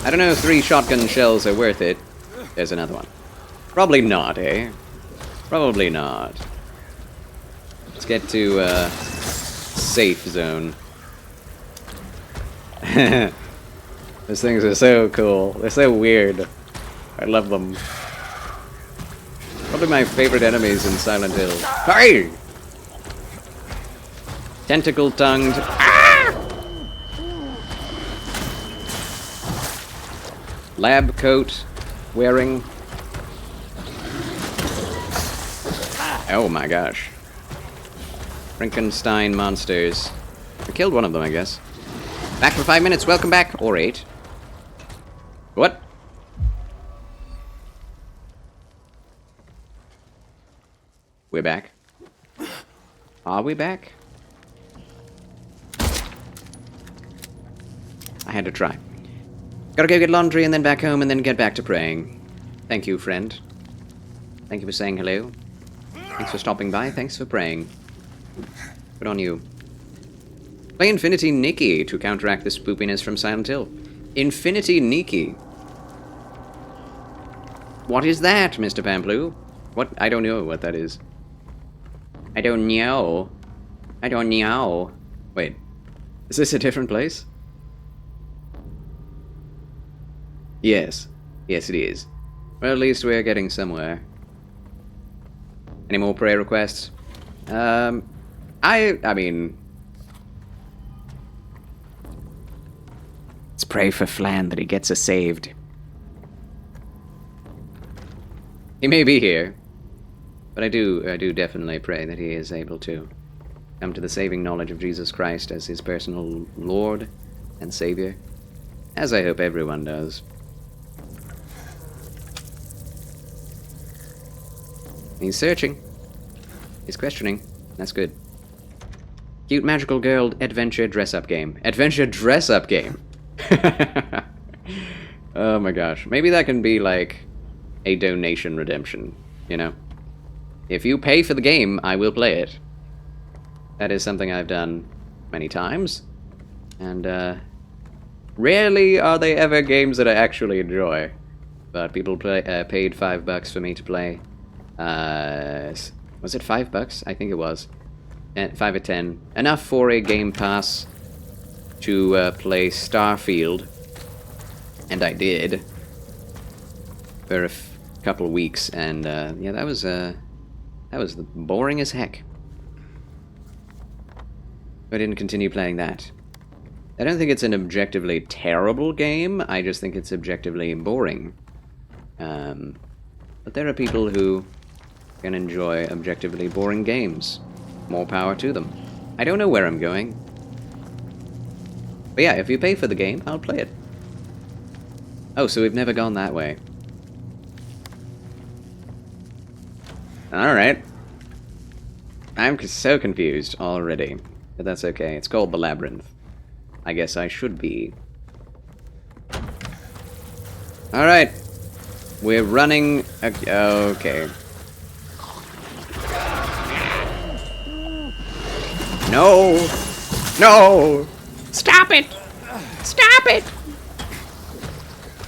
I don't know if 3 shotgun shells are worth it. There's another one. Probably not, eh? Probably not. Let's get to, safe zone. Those things are so cool. They're so weird. I love them. Probably my favorite enemies in Silent Hill. Hey! Tentacle-tongued. Ah! lab coat wearing. Oh my gosh. Frankenstein monsters. I killed one of them, I guess. Back for 5 minutes, welcome back. Or 8. What? We're back. Are we back? I had to try. Gotta go get laundry and then back home and then get back to praying. Thank you, friend. Thank you for saying hello. Thanks for stopping by. Thanks for praying. Good on you. Play Infinity Nikki to counteract the spoopiness from Silent Hill. Infinity Nikki. What is that, Mr. Pamploo? What? I don't know what that is. I don't know. I don't know. Wait. Is this a different place? Yes. Yes, it is. Well, at least we're getting somewhere. Any more prayer requests? I mean... Let's pray for Flan that he gets us saved. He may be here, but I do definitely pray that he is able to come to the saving knowledge of Jesus Christ as his personal Lord and Savior, as I hope everyone does. He's searching. He's questioning. That's good. Cute magical girl adventure dress-up game. Adventure dress-up game! Oh my gosh. Maybe that can be like a donation redemption, you know? If you pay for the game, I will play it. That is something I've done many times. And, rarely are they ever games that I actually enjoy. But people paid $5 for me to play. Was it $5? I think it was. 5 or 10. Enough for a Game Pass to play Starfield. And I did. For a couple of weeks. And, yeah, that was boring as heck. I didn't continue playing that. I don't think it's an objectively terrible game. I just think it's objectively boring. But there are people who can enjoy objectively boring games. More power to them. I don't know where I'm going. But yeah, if you pay for the game, I'll play it. Oh, so we've never gone that way. Alright. I'm so confused already. But that's okay. It's called the Labyrinth. I guess I should be. Alright. We're running... Okay. No! No! Stop it! Stop it!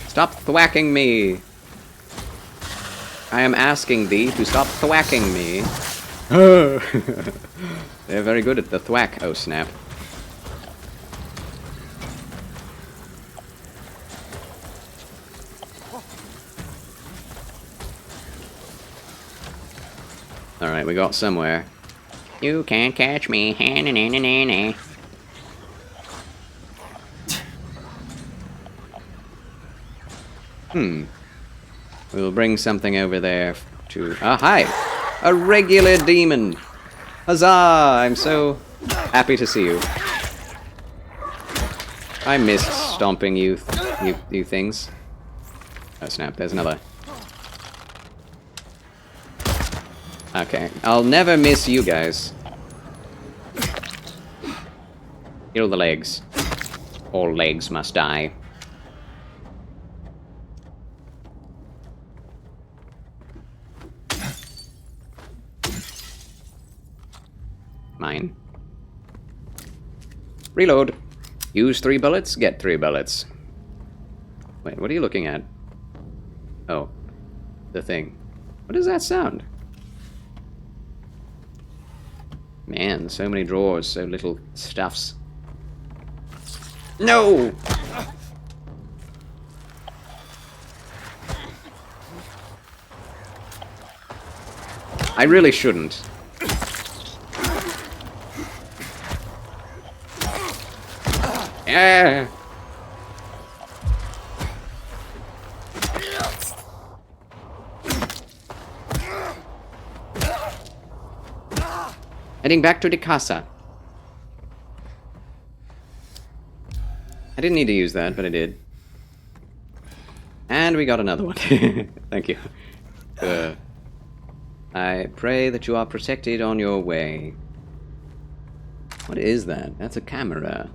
Stop thwacking me. I am asking thee to stop thwacking me. They're very good at the thwack. Oh, snap. Alright, we got somewhere. You can't catch me. We'll bring something over there to... Ah, hi! A regular demon! Huzzah! I'm so happy to see you. I missed stomping you things. Oh snap, there's another. Okay, I'll never miss you guys. Kill the legs. All legs must die. Mine. Reload. Use 3 bullets, get 3 bullets. Wait, what are you looking at? Oh. The thing. What does that sound? Man, so many drawers, so little stuffs. No! I really shouldn't. Yeah. Heading back to the casa. I didn't need to use that, but I did. And we got another one. Thank you. I pray that you are protected on your way. What is that? That's a camera.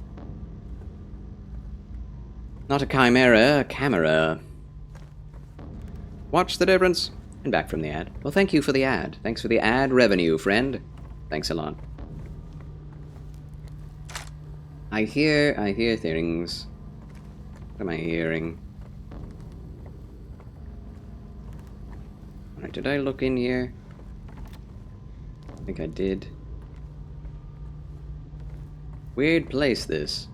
Not a chimera, a camera. Watch the difference. And back from the ad. Well, thank you for the ad. Thanks for the ad revenue, friend. Thanks a lot. I hear things. What am I hearing? Alright, did I look in here? I think I did. Weird place, this.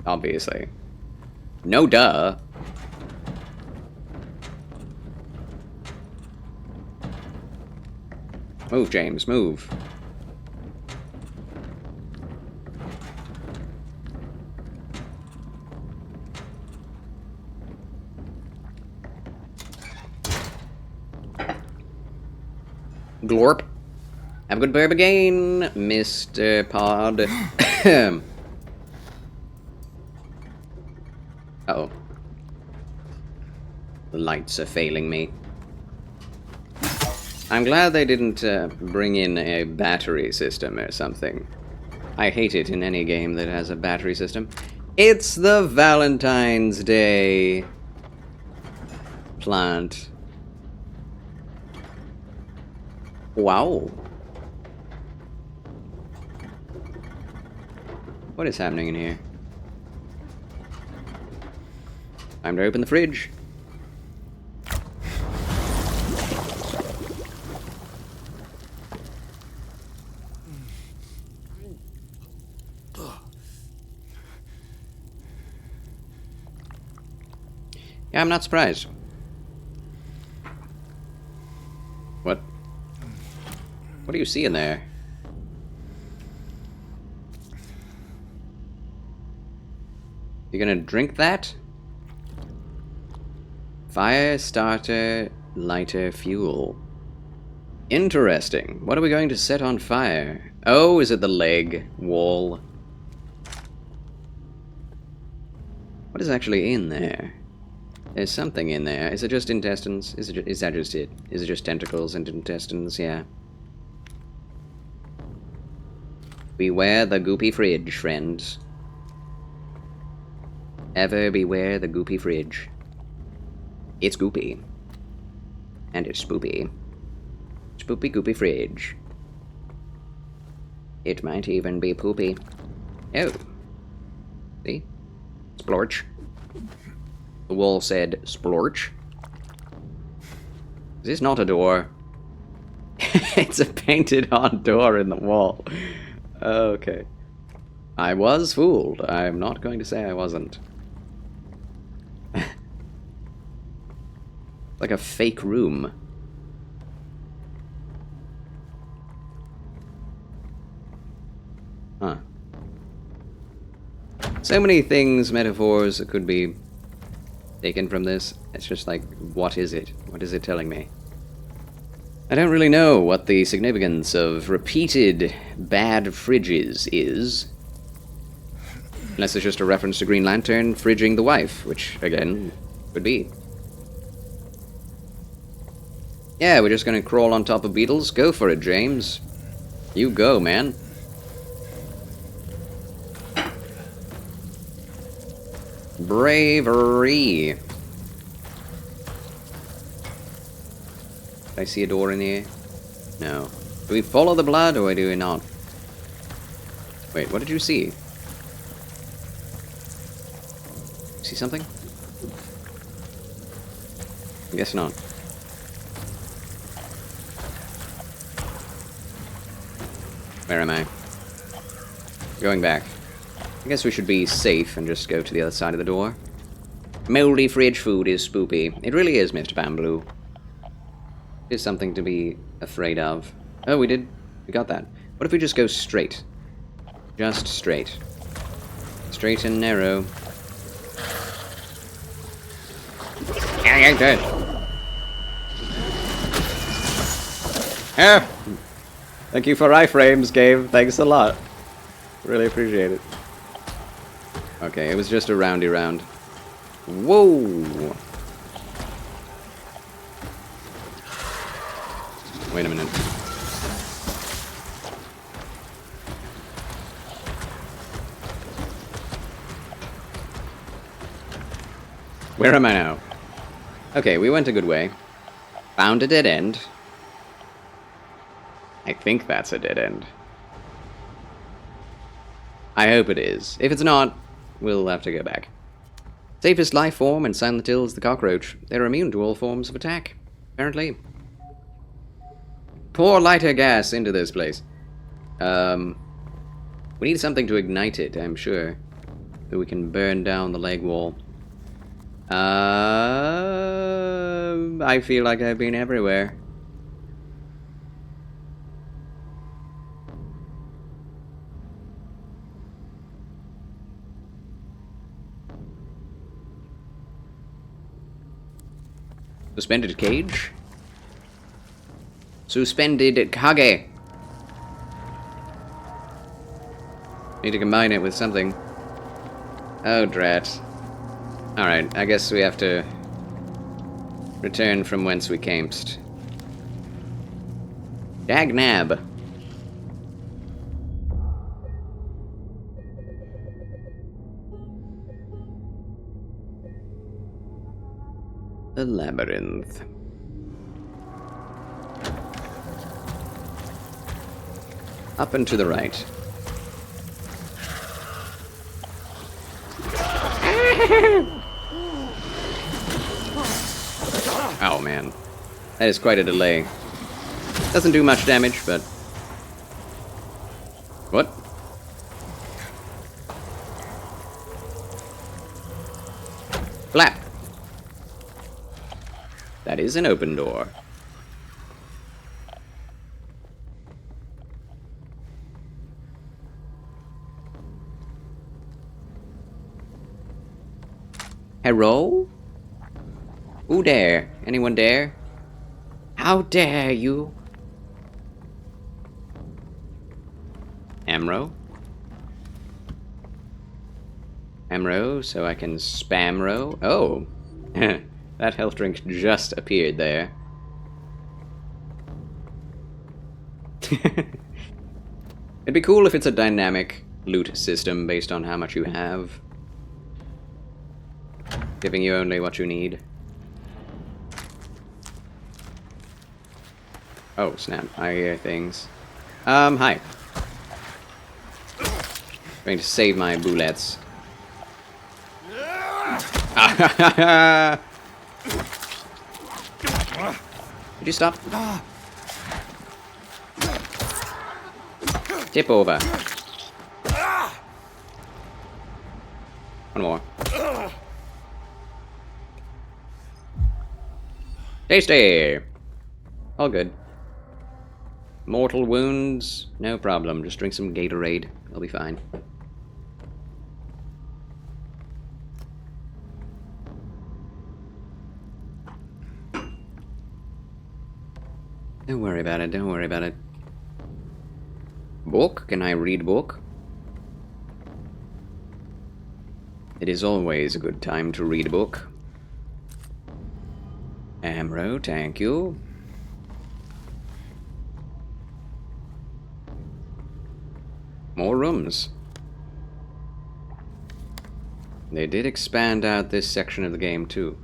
Obviously. No duh. Move, James, move. Glorp. Have a good burp again, Mr. Pod. Uh-oh. The lights are failing me. I'm glad they didn't bring in a battery system or something. I hate it in any game that has a battery system. It's the Valentine's Day plant. Wow. What is happening in here? Time to open the fridge. Yeah, I'm not surprised. What? What do you see in there? You gonna drink that? Fire starter, lighter, fuel. Interesting. What are we going to set on fire? Oh, is it the leg wall? What is actually in there? There's something in there. Is it just intestines? Is that just it? Is it just tentacles and intestines? Yeah. Beware the goopy fridge, friends. Ever beware the goopy fridge. It's goopy. And it's spoopy. Spoopy goopy fridge. It might even be poopy. Oh. See? Splorch. The wall said splorch. Is this not a door? It's a painted on door in the wall. Okay. I was fooled. I'm not going to say I wasn't. Like a fake room. Huh. So many things, metaphors that could be taken from this. It's just like, what is it? What is it telling me? I don't really know what the significance of repeated bad fridges is. Unless it's just a reference to Green Lantern fridging the wife, which, again, could be. Yeah, we're just gonna crawl on top of beetles? Go for it, James. You go, man. Bravery. Did I see a door in here? No. Do we follow the blood or do we not? Wait, what did you see? See something? I guess not. Where am I? Going back. I guess we should be safe and just go to the other side of the door. Moldy fridge food is spoopy. It really is, Mr. Bamboo. It is something to be afraid of. Oh, we did. We got that. What if we just go straight? Just straight. Straight and narrow. Yeah, good. Ah! Thank you for iframes, game. Thanks a lot. Really appreciate it. Okay, it was just a roundy round. Whoa! Wait a minute. Where am I now? Okay, we went a good way. Found a dead end. I think that's a dead end. I hope it is. If it's not, we'll have to go back. Safest life form in Silent Hill is the cockroach. They're immune to all forms of attack, apparently. Pour lighter gas into this place. We need something to ignite it, I'm sure. So we can burn down the leg wall. I feel like I've been everywhere. Suspended cage? Suspended kage. Need to combine it with something. Oh, drat. Alright, I guess we have to return from whence we camest. Dagnab. The labyrinth. Up and to the right. Oh man, that is quite a delay. Doesn't do much damage, but... What? Flap! That is an open door. Hello? Who dare? Anyone dare? How dare you? Amro? Amro, so I can spam row? Oh! That health drink just appeared there. It'd be cool if it's a dynamic loot system based on how much you have. Giving you only what you need. Oh, snap. I hear things. Hi. Trying to save my bullets. Did you stop? Tip over. One more. Tasty! All good. Mortal wounds, no problem. Just drink some Gatorade. I'll be fine. Don't worry about it, don't worry about it. Book? Can I read book? It is always a good time to read a book. Amro, thank you. More rooms. They did expand out this section of the game too.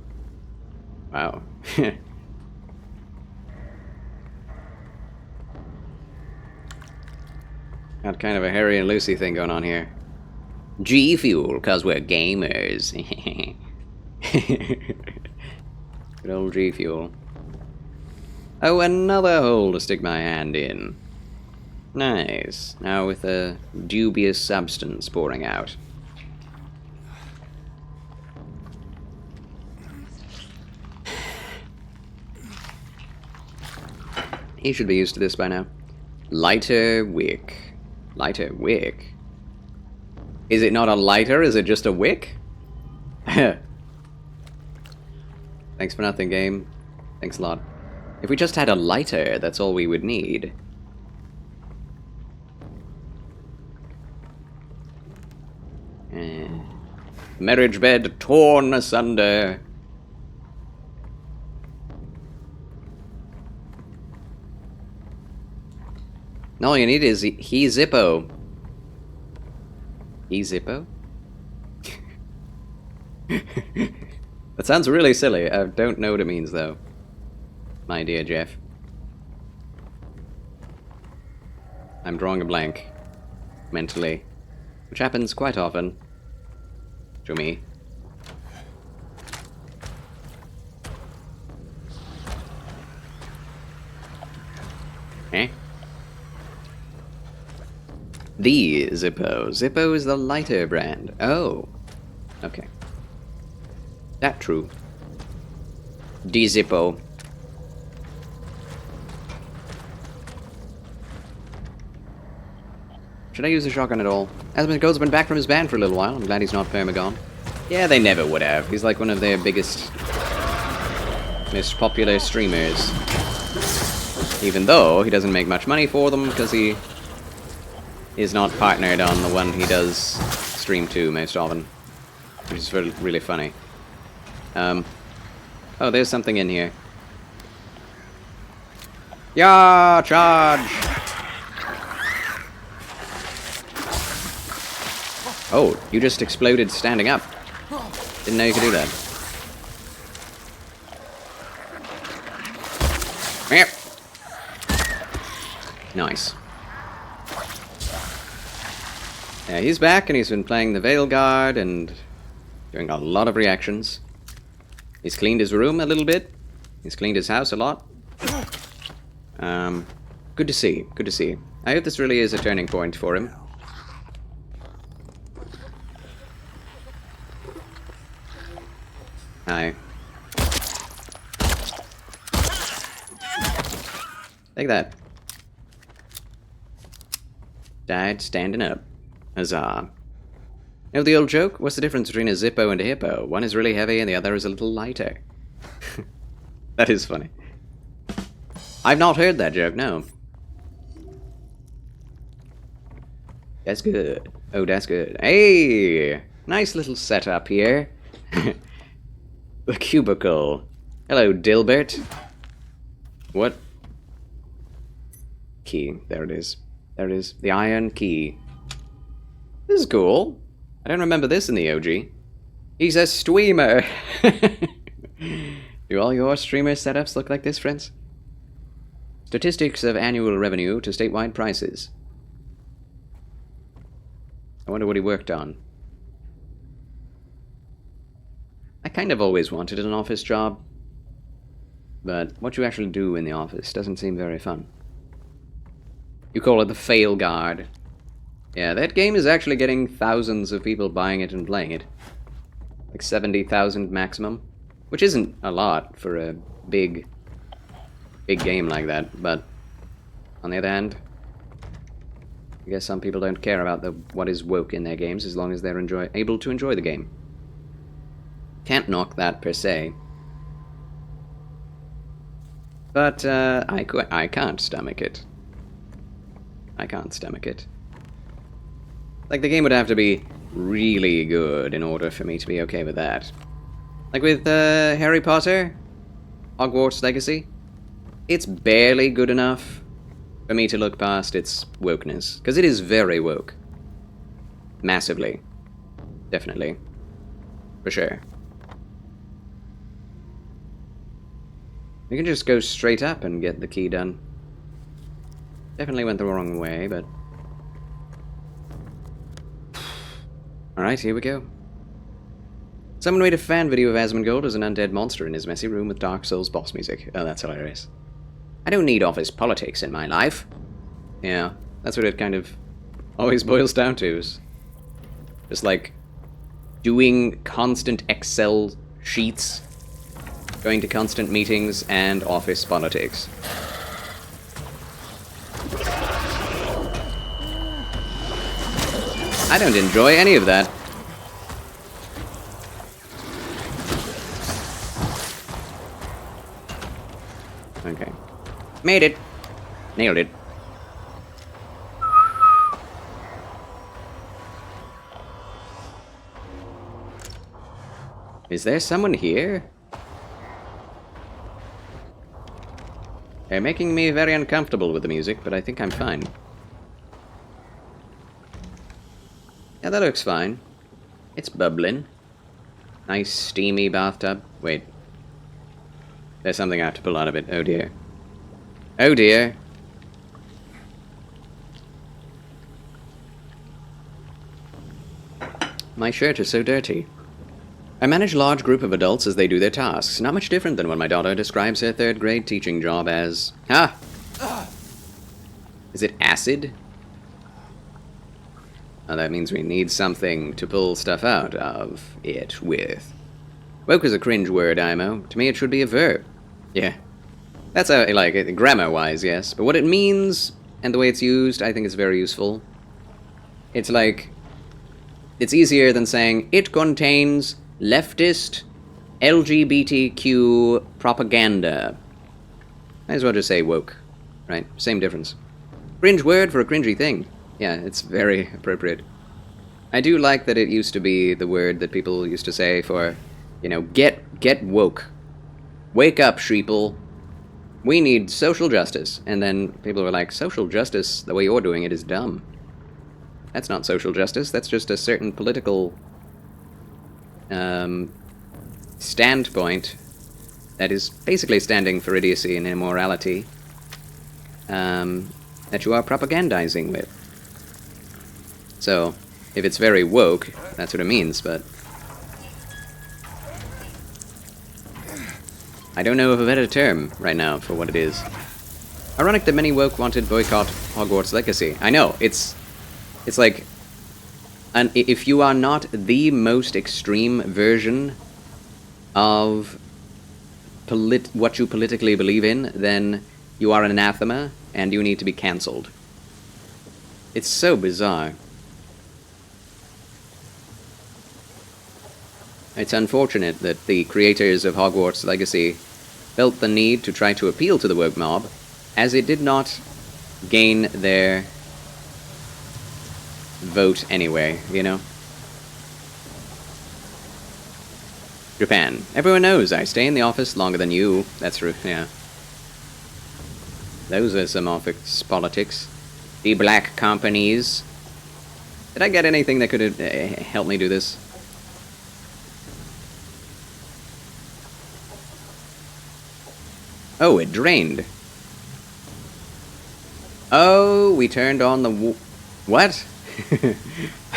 Wow. Got kind of a Harry and Lucy thing going on here. G Fuel, cause we're gamers. Good old G Fuel. Oh, another hole to stick my hand in. Nice. Now with a dubious substance pouring out. He should be used to this by now. Lighter wick. Lighter wick? Is it not a lighter? Is it just a wick? Thanks for nothing, game. Thanks a lot. If we just had a lighter, that's all we would need. Marriage bed torn asunder. All you need is he Zippo. He Zippo? That sounds really silly. I don't know what it means, though. My dear Jeff. I'm drawing a blank. Mentally. Which happens quite often. To me. Eh? The Zippo. Zippo is the lighter brand. Oh. Okay. That true. The Zippo. Should I use the shotgun at all? Asmongold's been back from his ban for a little while. I'm glad he's not permagon. Yeah, they never would have. He's like one of their biggest, most popular streamers. Even though he doesn't make much money for them because he is not partnered on the one he does stream to most often. Which is really funny. Oh, there's something in here. Yeah, charge! Oh, you just exploded standing up. Didn't know you could do that. Yep. Nice. Yeah, he's back and he's been playing the Veil Guard and doing a lot of reactions. He's cleaned his room a little bit. He's cleaned his house a lot. Good to see. Good to see. I hope this really is a turning point for him. Hi. Take that. Died standing up. Huzzah. Know the old joke? What's the difference between a Zippo and a Hippo? One is really heavy and the other is a little lighter. That is funny. I've not heard that joke, no. That's good. Oh, that's good. Hey! Nice little setup here. The cubicle. Hello, Dilbert. What? Key. There it is. There it is. The iron key. This is cool. I don't remember this in the OG. He's a streamer. Do all your streamer setups look like this, friends? Statistics of annual revenue to statewide prices. I wonder what he worked on. I kind of always wanted an office job, but what you actually do in the office doesn't seem very fun. You call it the Fail Guard. Yeah, that game is actually getting thousands of people buying it and playing it. Like 70,000 maximum, which isn't a lot for a big game like that, but on the other hand, I guess some people don't care about what is woke in their games as long as they're able to enjoy the game. Can't knock that per se. But I can't stomach it. I can't stomach it. Like, the game would have to be really good in order for me to be okay with that. Like with Harry Potter, Hogwarts Legacy, it's barely good enough for me to look past its wokeness. Because it is very woke. Massively. Definitely. For sure. You can just go straight up and get the key done. Definitely went the wrong way, but... Alright, here we go. Someone made a fan video of Asmongold as an undead monster in his messy room with Dark Souls boss music. Oh, that's hilarious. I don't need office politics in my life. Yeah, that's what it kind of always boils down to. Is just like doing constant Excel sheets, going to constant meetings, and office politics. I don't enjoy any of that. Okay. Made it. Nailed it. Is there someone here? They're making me very uncomfortable with the music, but I think I'm fine. Yeah, that looks fine. It's bubbling. Nice steamy bathtub. Wait. There's something I have to pull out of it. Oh dear. Oh dear. My shirt is so dirty. I manage a large group of adults as they do their tasks. Not much different than when my daughter describes her third-grade teaching job as... Ah! Is it acid? Oh, that means we need something to pull stuff out of it with. Woke is a cringe word, Imo. To me it should be a verb. Yeah. That's how, like, grammar-wise, yes. But what it means, and the way it's used, I think is very useful. It's like... It's easier than saying, it contains leftist LGBTQ propaganda. Might as well just say woke, right? Same difference. Cringe word for a cringy thing. Yeah, it's very appropriate. I do like that it used to be the word that people used to say for, you know, get woke. Wake up, sheeple. We need social justice. And then people were like, social justice, the way you're doing it is dumb. That's not social justice, that's just a certain political standpoint that is basically standing for idiocy and immorality that you are propagandizing with. So, if it's very woke, that's what it means, but... I don't know of a better term right now for what it is. Ironic that many woke wanted boycott Hogwarts Legacy. I know, it's like... And if you are not the most extreme version of what you politically believe in, then you are an anathema, and you need to be cancelled. It's so bizarre. It's unfortunate that the creators of Hogwarts Legacy felt the need to try to appeal to the woke mob, as it did not gain their vote anyway, you know? Japan. Everyone knows I stay in the office longer than you. That's true, yeah. Those are some office politics. The black companies. Did I get anything that could help me do this? Oh, it drained. Oh, we turned on the what?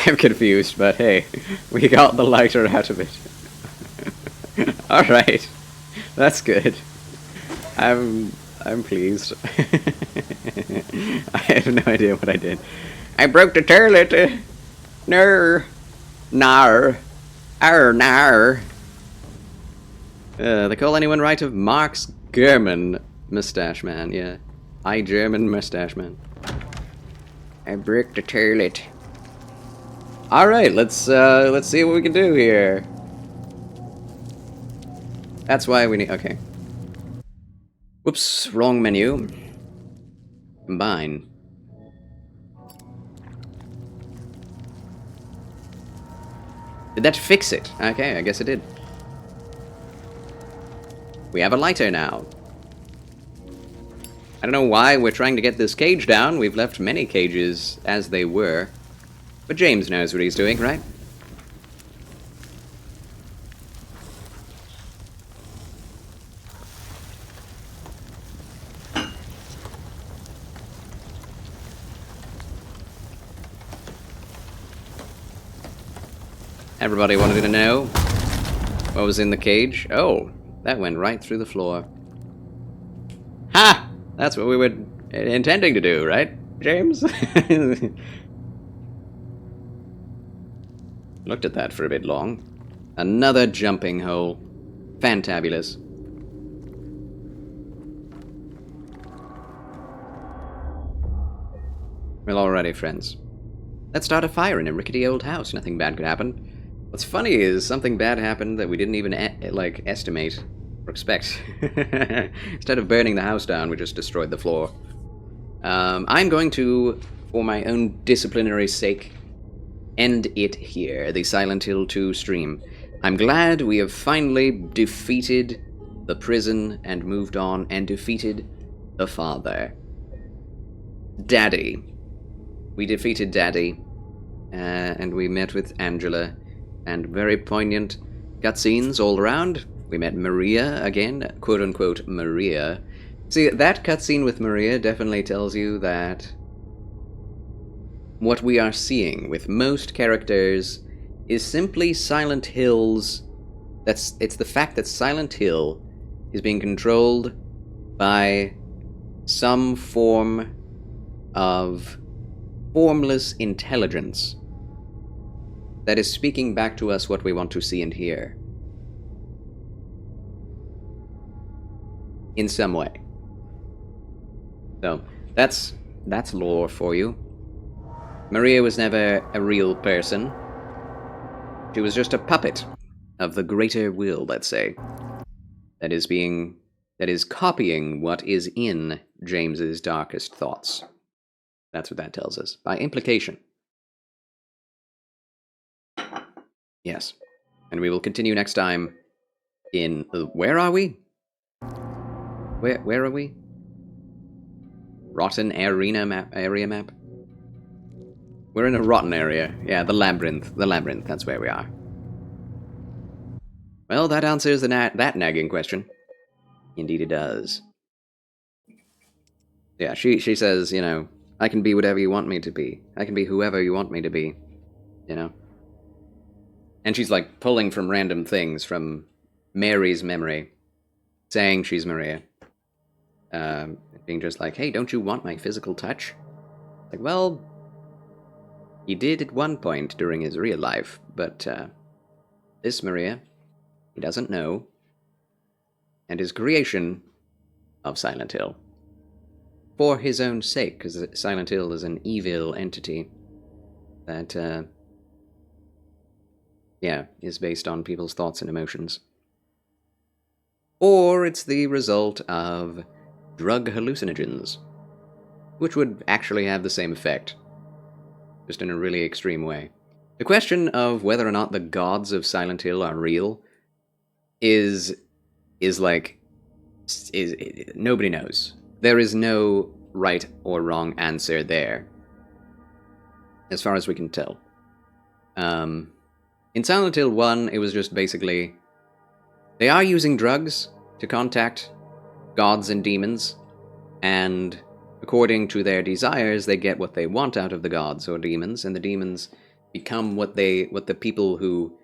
I'm confused, but hey, we got the lighter out of it. Alright, that's good. I'm pleased. I have no idea what I did. I broke the toilet. Nar. They call anyone right of Marx German mustache man, yeah. I German mustache man. I broke the toilet. Alright, let's see what we can do here. That's why we need... okay. Whoops, wrong menu. Combine. Did that fix it? Okay, I guess it did. We have a lighter now. I don't know why we're trying to get this cage down. We've left many cages as they were. But James knows what he's doing, right? Everybody wanted to know what was in the cage. Oh, that went right through the floor. Ha! That's what we were intending to do, right, James? Looked at that for a bit long. Another jumping hole. Fantabulous. Well, alrighty, friends. Let's start a fire in a rickety old house. Nothing bad could happen. What's funny is something bad happened that we didn't even, estimate or expect. Instead of burning the house down, we just destroyed the floor. I'm going to, for my own disciplinary sake, end it here, the Silent Hill 2 stream. I'm glad we have finally defeated the prison and moved on and defeated the father. Daddy. We defeated Daddy, and we met with Angela, and very poignant cutscenes all around. We met Maria again, quote-unquote Maria. See, that cutscene with Maria definitely tells you that what we are seeing with most characters is simply Silent Hill's... It's the fact that Silent Hill is being controlled by some form of formless intelligence that is speaking back to us what we want to see and hear. In some way. So, that's lore for you. Maria was never a real person. She was just a puppet of the greater will, let's say, that is copying what is in James's darkest thoughts. That's what that tells us, by implication. Yes. And we will continue next time in... where are we? Where are we? Rotten area map? We're in a rotten area. Yeah, the labyrinth. The labyrinth, that's where we are. Well, that answers that nagging question. Indeed it does. Yeah, she says, you know, I can be whatever you want me to be. I can be whoever you want me to be. You know? And she's like pulling from random things from Mary's memory. Saying she's Maria. Being just like, hey, don't you want my physical touch? Like, well, he did at one point during his real life, but this Maria, he doesn't know, and his creation of Silent Hill. For his own sake, because Silent Hill is an evil entity that, is based on people's thoughts and emotions. Or it's the result of drug hallucinogens, which would actually have the same effect, just in a really extreme way. The question of whether or not the gods of Silent Hill are real is nobody knows. There is no right or wrong answer there, as far as we can tell. In Silent Hill 1, it was just basically, they are using drugs to contact gods and demons, and according to their desires, they get what they want out of the gods or demons, and the demons become what the people who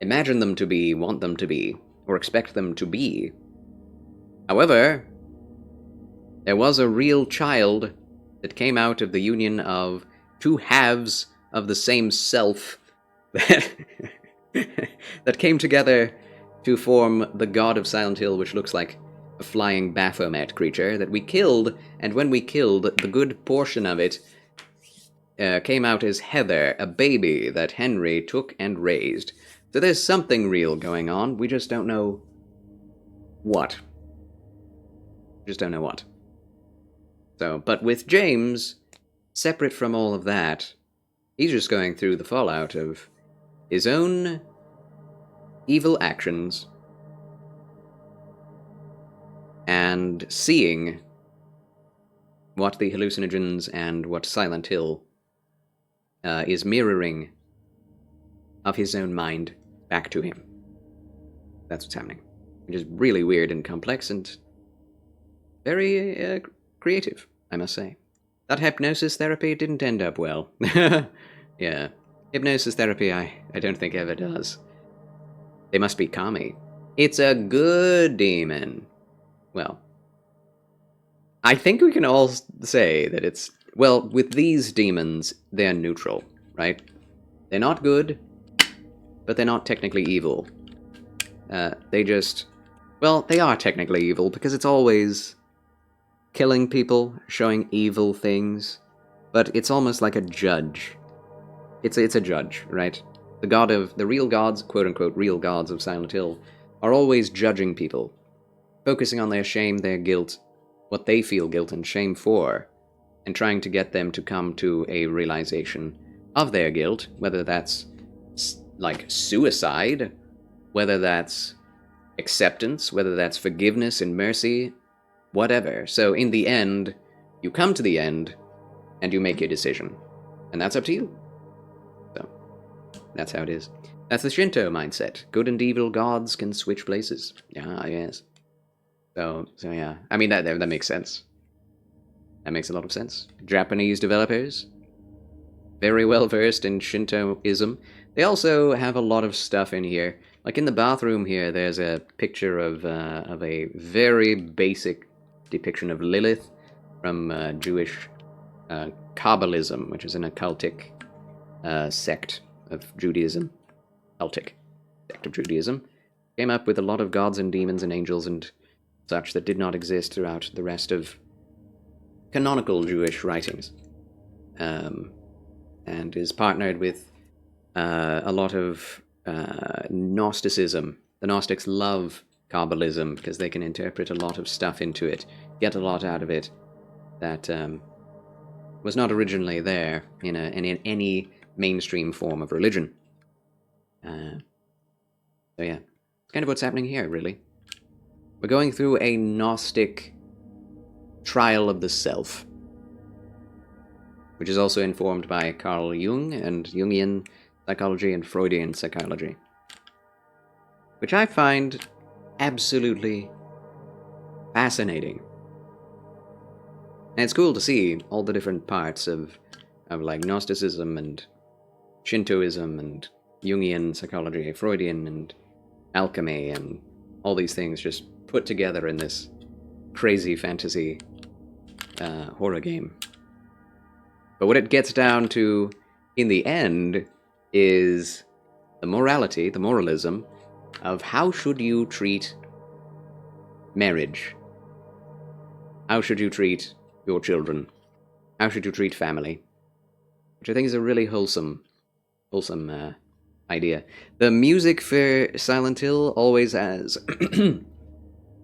imagine them to be want them to be, or expect them to be. However, there was a real child that came out of the union of two halves of the same self that came together to form the god of Silent Hill, which looks like a flying Baphomet creature that we killed, and when we killed, the good portion of it came out as Heather, a baby that Henry took and raised. So there's something real going on, we just don't know what. Just don't know what. So, but with James, separate from all of that, he's just going through the fallout of his own evil actions and seeing what the hallucinogens and what Silent Hill is mirroring of his own mind back to him. That's what's happening. Which is really weird and complex and very creative, I must say. That hypnosis therapy didn't end up well. Yeah. Hypnosis therapy, I don't think ever does. They must be kami. It's a good demon. Well, I think we can all say that it's... Well, with these demons, they're neutral, right? They're not good, but they're not technically evil. They just... Well, they are technically evil, because it's always killing people, showing evil things, but it's almost like a judge. It's a judge, right? The real gods, quote-unquote real gods of Silent Hill, are always judging people, focusing on their shame, their guilt, what they feel guilt and shame for, and trying to get them to come to a realization of their guilt, whether that's like suicide, whether that's acceptance, whether that's forgiveness and mercy, whatever. So in the end, you come to the end, and you make your decision. And that's up to you. So, that's how it is. That's the Shinto mindset. Good and evil gods can switch places. Yeah, yes. So yeah. I mean, that makes sense. That makes a lot of sense. Japanese developers, very well versed in Shintoism. They also have a lot of stuff in here. Like in the bathroom here, there's a picture of a very basic depiction of Lilith from Jewish Kabbalism, which is an occultic sect of Judaism. Celtic sect of Judaism. Came up with a lot of gods and demons and angels and such that did not exist throughout the rest of canonical Jewish writings. And is partnered with a lot of Gnosticism. The Gnostics love Kabbalism because they can interpret a lot of stuff into it, get a lot out of it that was not originally there in any mainstream form of religion. So yeah, it's kind of what's happening here, really. We're going through a Gnostic trial of the self, which is also informed by Carl Jung and Jungian psychology and Freudian psychology, which I find absolutely fascinating. And it's cool to see all the different parts of like Gnosticism and Shintoism and Jungian psychology, Freudian and alchemy and all these things just put together in this crazy fantasy horror game. But what it gets down to in the end is the morality, the moralism of how should you treat marriage? How should you treat your children? How should you treat family? Which I think is a really wholesome idea. The music for Silent Hill always has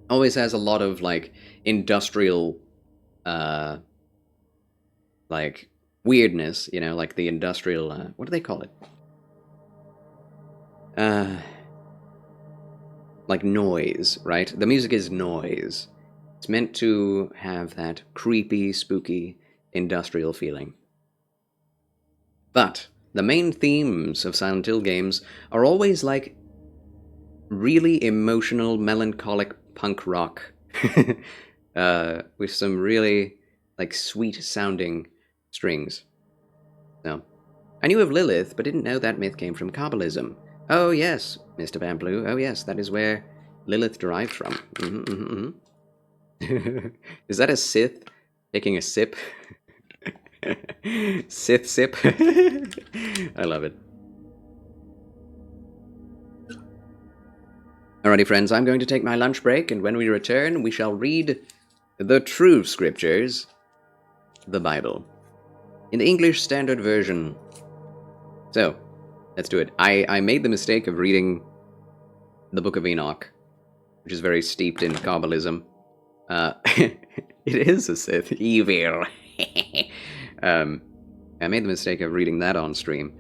a lot of like industrial like weirdness, you know, like the industrial what do they call it? Like noise, right? The music is noise. It's meant to have that creepy, spooky, industrial feeling. But the main themes of Silent Hill games are always like really emotional, melancholic punk rock with some really like sweet-sounding strings. So, I knew of Lilith, but didn't know that myth came from Kabbalism. Oh yes, Mr. Van Blue. Oh yes, that is where Lilith derived from. Is that a Sith taking a sip? Sith sip. I love it. Alrighty, friends, I'm going to take my lunch break, and when we return, we shall read the true scriptures, the Bible, in the English Standard Version. So, let's do it. I made the mistake of reading the Book of Enoch, which is very steeped in Kabbalism. It is a Sith. Evil. I made the mistake of reading that on stream,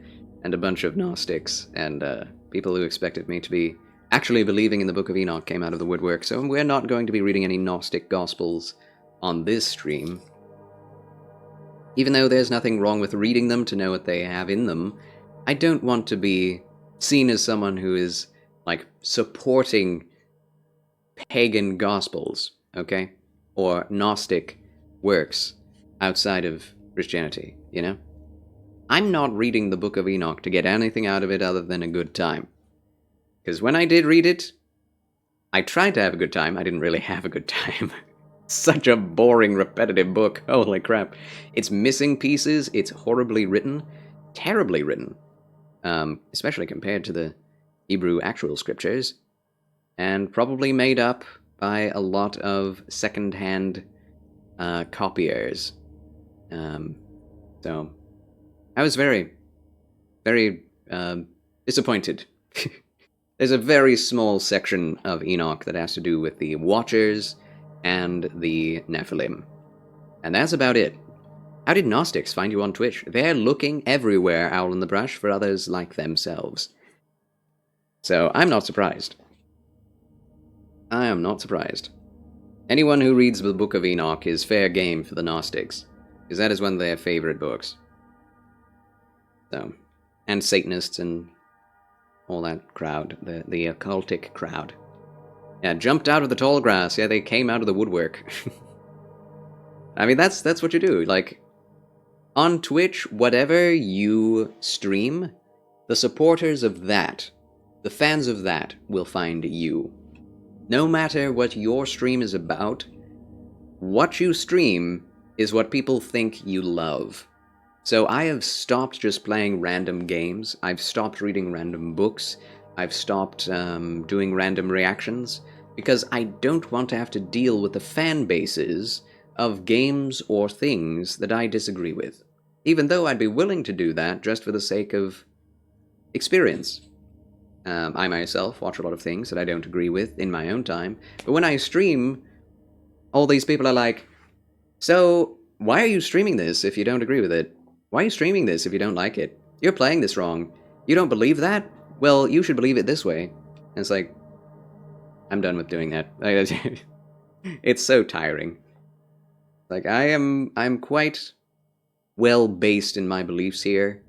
and a bunch of Gnostics and people who expected me to be actually believing in the Book of Enoch came out of the woodwork, so we're not going to be reading any Gnostic Gospels on this stream. Even though there's nothing wrong with reading them to know what they have in them, I don't want to be seen as someone who is, like, supporting pagan Gospels, okay? Or Gnostic works outside of Christianity, you know? I'm not reading the Book of Enoch to get anything out of it other than a good time. Because when I did read it, I tried to have a good time. I didn't really have a good time. Such a boring, repetitive book. Holy crap. It's missing pieces. It's horribly written. Terribly written. Especially compared to the Hebrew actual scriptures. And probably made up by a lot of second-hand copiers. So, I was very, very disappointed. There's a very small section of Enoch that has to do with the Watchers and the Nephilim. And that's about it. How did Gnostics find you on Twitch? They're looking everywhere, Owl in the Brush, for others like themselves. So I'm not surprised. I am not surprised. Anyone who reads the Book of Enoch is fair game for the Gnostics, because that is one of their favorite books. So, and Satanists and all that crowd, the occultic crowd. Yeah, jumped out of the tall grass. Yeah, they came out of the woodwork. I mean, that's what you do. Like, on Twitch, whatever you stream, the supporters of that, the fans of that, will find you. No matter what your stream is about, what you stream is what people think you love. So I have stopped just playing random games. I've stopped reading random books. I've stopped doing random reactions, because I don't want to have to deal with the fan bases of games or things that I disagree with. Even though I'd be willing to do that just for the sake of experience. I myself watch a lot of things that I don't agree with in my own time, but when I stream, all these people are like, so why are you streaming this if you don't agree with it? Why are you streaming this if you don't like it? You're playing this wrong. You don't believe that? Well, you should believe it this way. And it's like, I'm done with doing that. It's so tiring. Like, I'm quite well based in my beliefs here,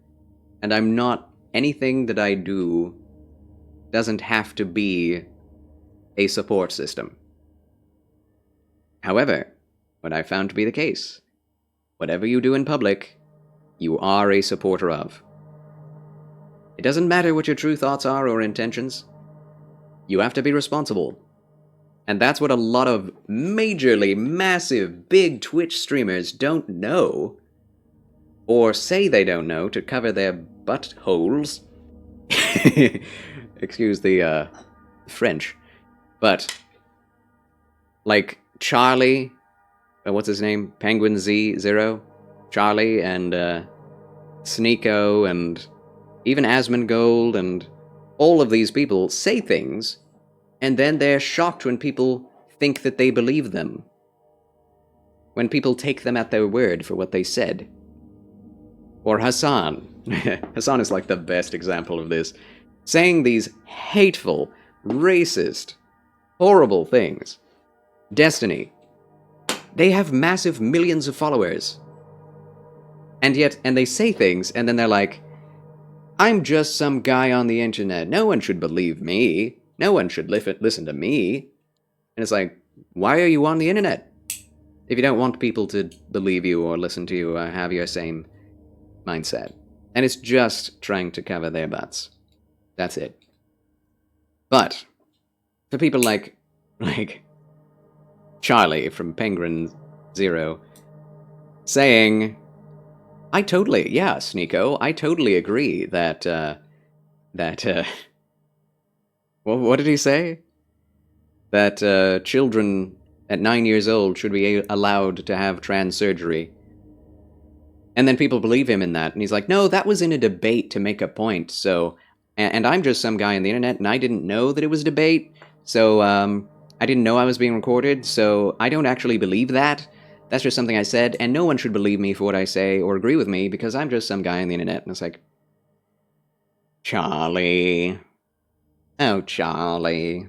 and I'm not, anything that I do doesn't have to be a support system. However, what I found to be the case, whatever you do in public, you are a supporter of. It doesn't matter what your true thoughts are or intentions. You have to be responsible. And that's what a lot of majorly massive big Twitch streamers don't know, or say they don't know to cover their buttholes. Excuse the French. But, like, Charlie, what's his name? Penguin Z0? Charlie and Sneeko and even Asmongold and all of these people say things, and then they're shocked when people think that they believe them. When people take them at their word for what they said. Or Hassan. Hassan is like the best example of this. Saying these hateful, racist, horrible things. Destiny. They have massive millions of followers. And they say things, and then they're like, I'm just some guy on the internet. No one should believe me. No one should listen to me. And it's like, why are you on the internet? If you don't want people to believe you or listen to you or have your same mindset. And it's just trying to cover their butts. That's it. But, for people like Charlie from Penguin Zero, saying, Sneeko, I totally agree that, what did he say? That, children at 9 years old should be allowed to have trans surgery. And then people believe him in that, and he's like, no, that was in a debate to make a point, so... And I'm just some guy on the internet, and I didn't know that it was a debate, so, I didn't know I was being recorded, so I don't actually believe that. That's just something I said, and no one should believe me for what I say or agree with me, because I'm just some guy on the internet. And it's like, Charlie. Oh, Charlie.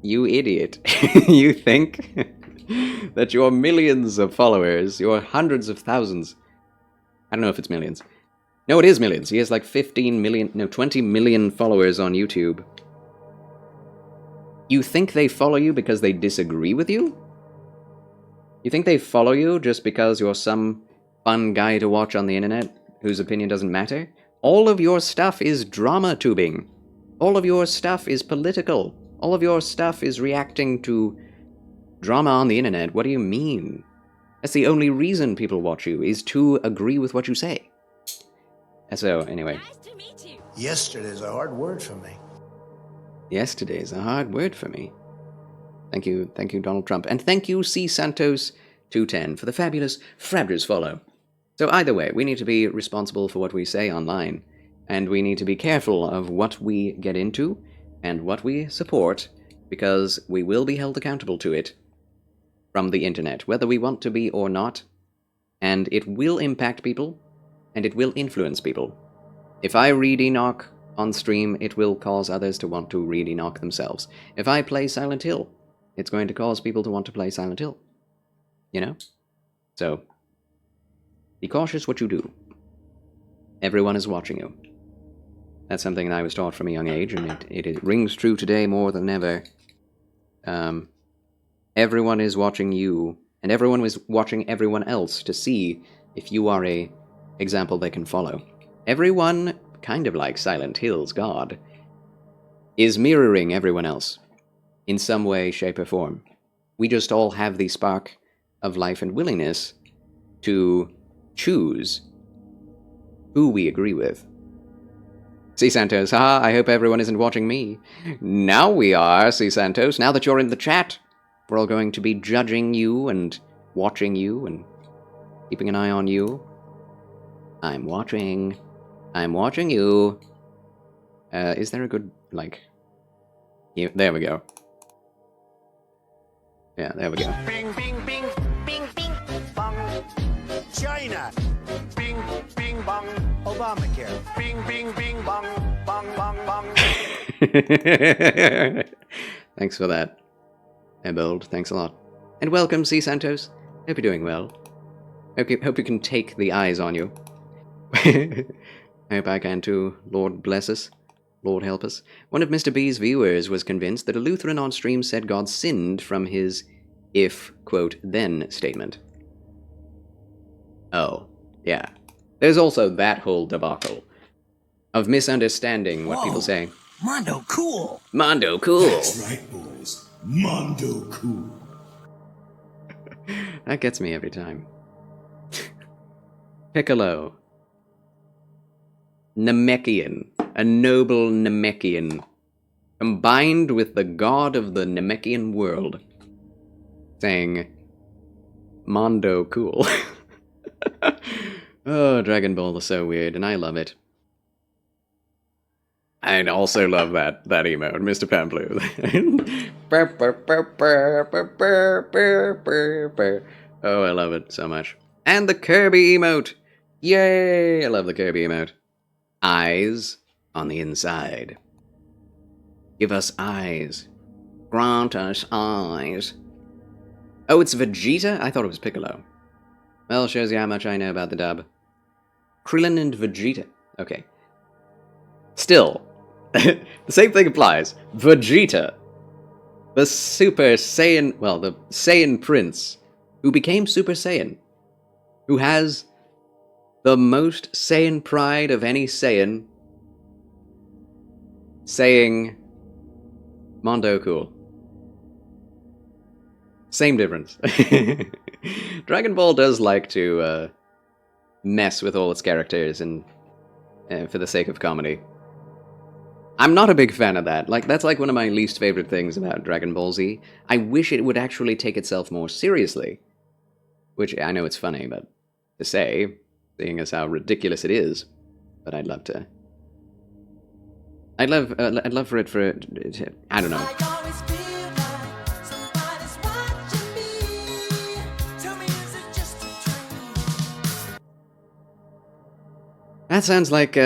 You idiot. You think that your millions of followers, your hundreds of thousands, I don't know if it's millions. No, it is millions. He has like 20 million followers on YouTube. You think they follow you because they disagree with you? You think they follow you just because you're some fun guy to watch on the internet whose opinion doesn't matter? All of your stuff is drama tubing. All of your stuff is political. All of your stuff is reacting to drama on the internet. What do you mean? That's the only reason people watch you, is to agree with what you say. So, anyway. Nice to meet you. Yesterday's a hard word for me. Yesterday's a hard word for me. Thank you, Donald Trump. And thank you, C. Santos210, for the fabulous Frabjous follow. So either way, we need to be responsible for what we say online, and we need to be careful of what we get into and what we support, because we will be held accountable to it from the internet, whether we want to be or not, and it will impact people, and it will influence people. If I read Enoch on stream, it will cause others to want to really knock themselves. If I play Silent Hill, it's going to cause people to want to play Silent Hill. You know? So, be cautious what you do. Everyone is watching you. That's something that I was taught from a young age, and it rings true today more than ever. Everyone is watching you, and everyone is watching everyone else to see if you are a example they can follow. Everyone, kind of like Silent Hill's God, is mirroring everyone else in some way, shape, or form. We just all have the spark of life and willingness to choose who we agree with. C. Santos, haha, I hope everyone isn't watching me. Now we are, C. Santos. Now that you're in the chat, we're all going to be judging you and watching you and keeping an eye on you. I'm watching. I'm watching you. Is there a good, like... Yeah, there we go. Yeah, there we go. Bing, bing, bing, bing, bing, bong. China. Bing, bing, bong. Obamacare. Bing, bing, bing, bong, bong, bong, bong. Thanks for that, Ebold. Thanks a lot. And welcome, C. Santos. Hope you're doing well. Hope you can take the eyes on you. I hope I can too. Lord bless us. Lord help us. One of Mr. B's viewers was convinced that a Lutheran on stream said God sinned from his if, quote, then statement. Oh, yeah. There's also that whole debacle of misunderstanding what people say. Mondo cool. Mondo cool. That's right, boys. Mondo cool. That gets me every time. Piccolo. Namekian. A noble Namekian. Combined with the god of the Namekian world. Saying, Mondo cool. Oh, Dragon Ball is so weird, and I love it. I also love that emote, Mr. Pamploo. Oh, I love it so much. And the Kirby emote! Yay! I love the Kirby emote. Eyes on the inside. Give us eyes. Grant us eyes. Oh, it's Vegeta? I thought it was Piccolo. Well, shows you how much I know about the dub. Krillin and Vegeta. Okay. Still, the same thing applies. Vegeta. The Super Saiyan, well, the Saiyan Prince, who became Super Saiyan. Who has the most Saiyan pride of any Saiyan, saying, Mondo cool. Same difference. Dragon Ball does like to mess with all its characters and for the sake of comedy. I'm not a big fan of that. Like, that's like one of my least favorite things about Dragon Ball Z. I wish it would actually take itself more seriously. Which, I know it's funny, but to say, seeing as how ridiculous it is. But I'd love to. I'd love for it I don't know. That sounds like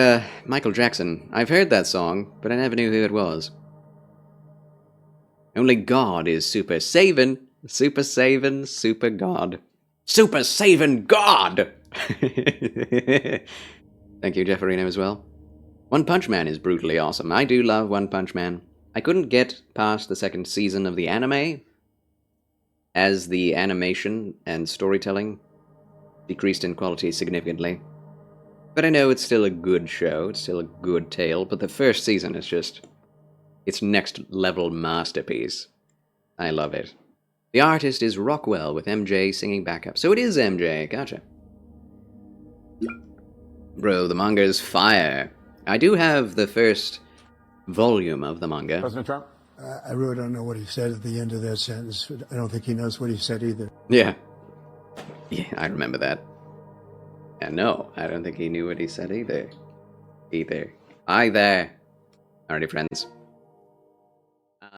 Michael Jackson. I've heard that song, but I never knew who it was. Only God is super savin', super savin', super God. Super savin' God! Thank you, Jefferino, as well. One Punch Man is brutally awesome. I do love One Punch Man. I couldn't get past the second season of the anime, as the animation and storytelling decreased in quality significantly. But I know it's still a good show, it's still a good tale, but the first season is just... it's next level masterpiece. I love it. The artist is Rockwell with MJ singing backup. So it is MJ, gotcha. Bro, the manga is fire. I do have the first volume of the manga. President Trump? I really don't know what he said at the end of that sentence. I don't think he knows what he said either. Yeah. Yeah, I remember that. And no, I don't think he knew what he said either. Either. Alrighty, friends.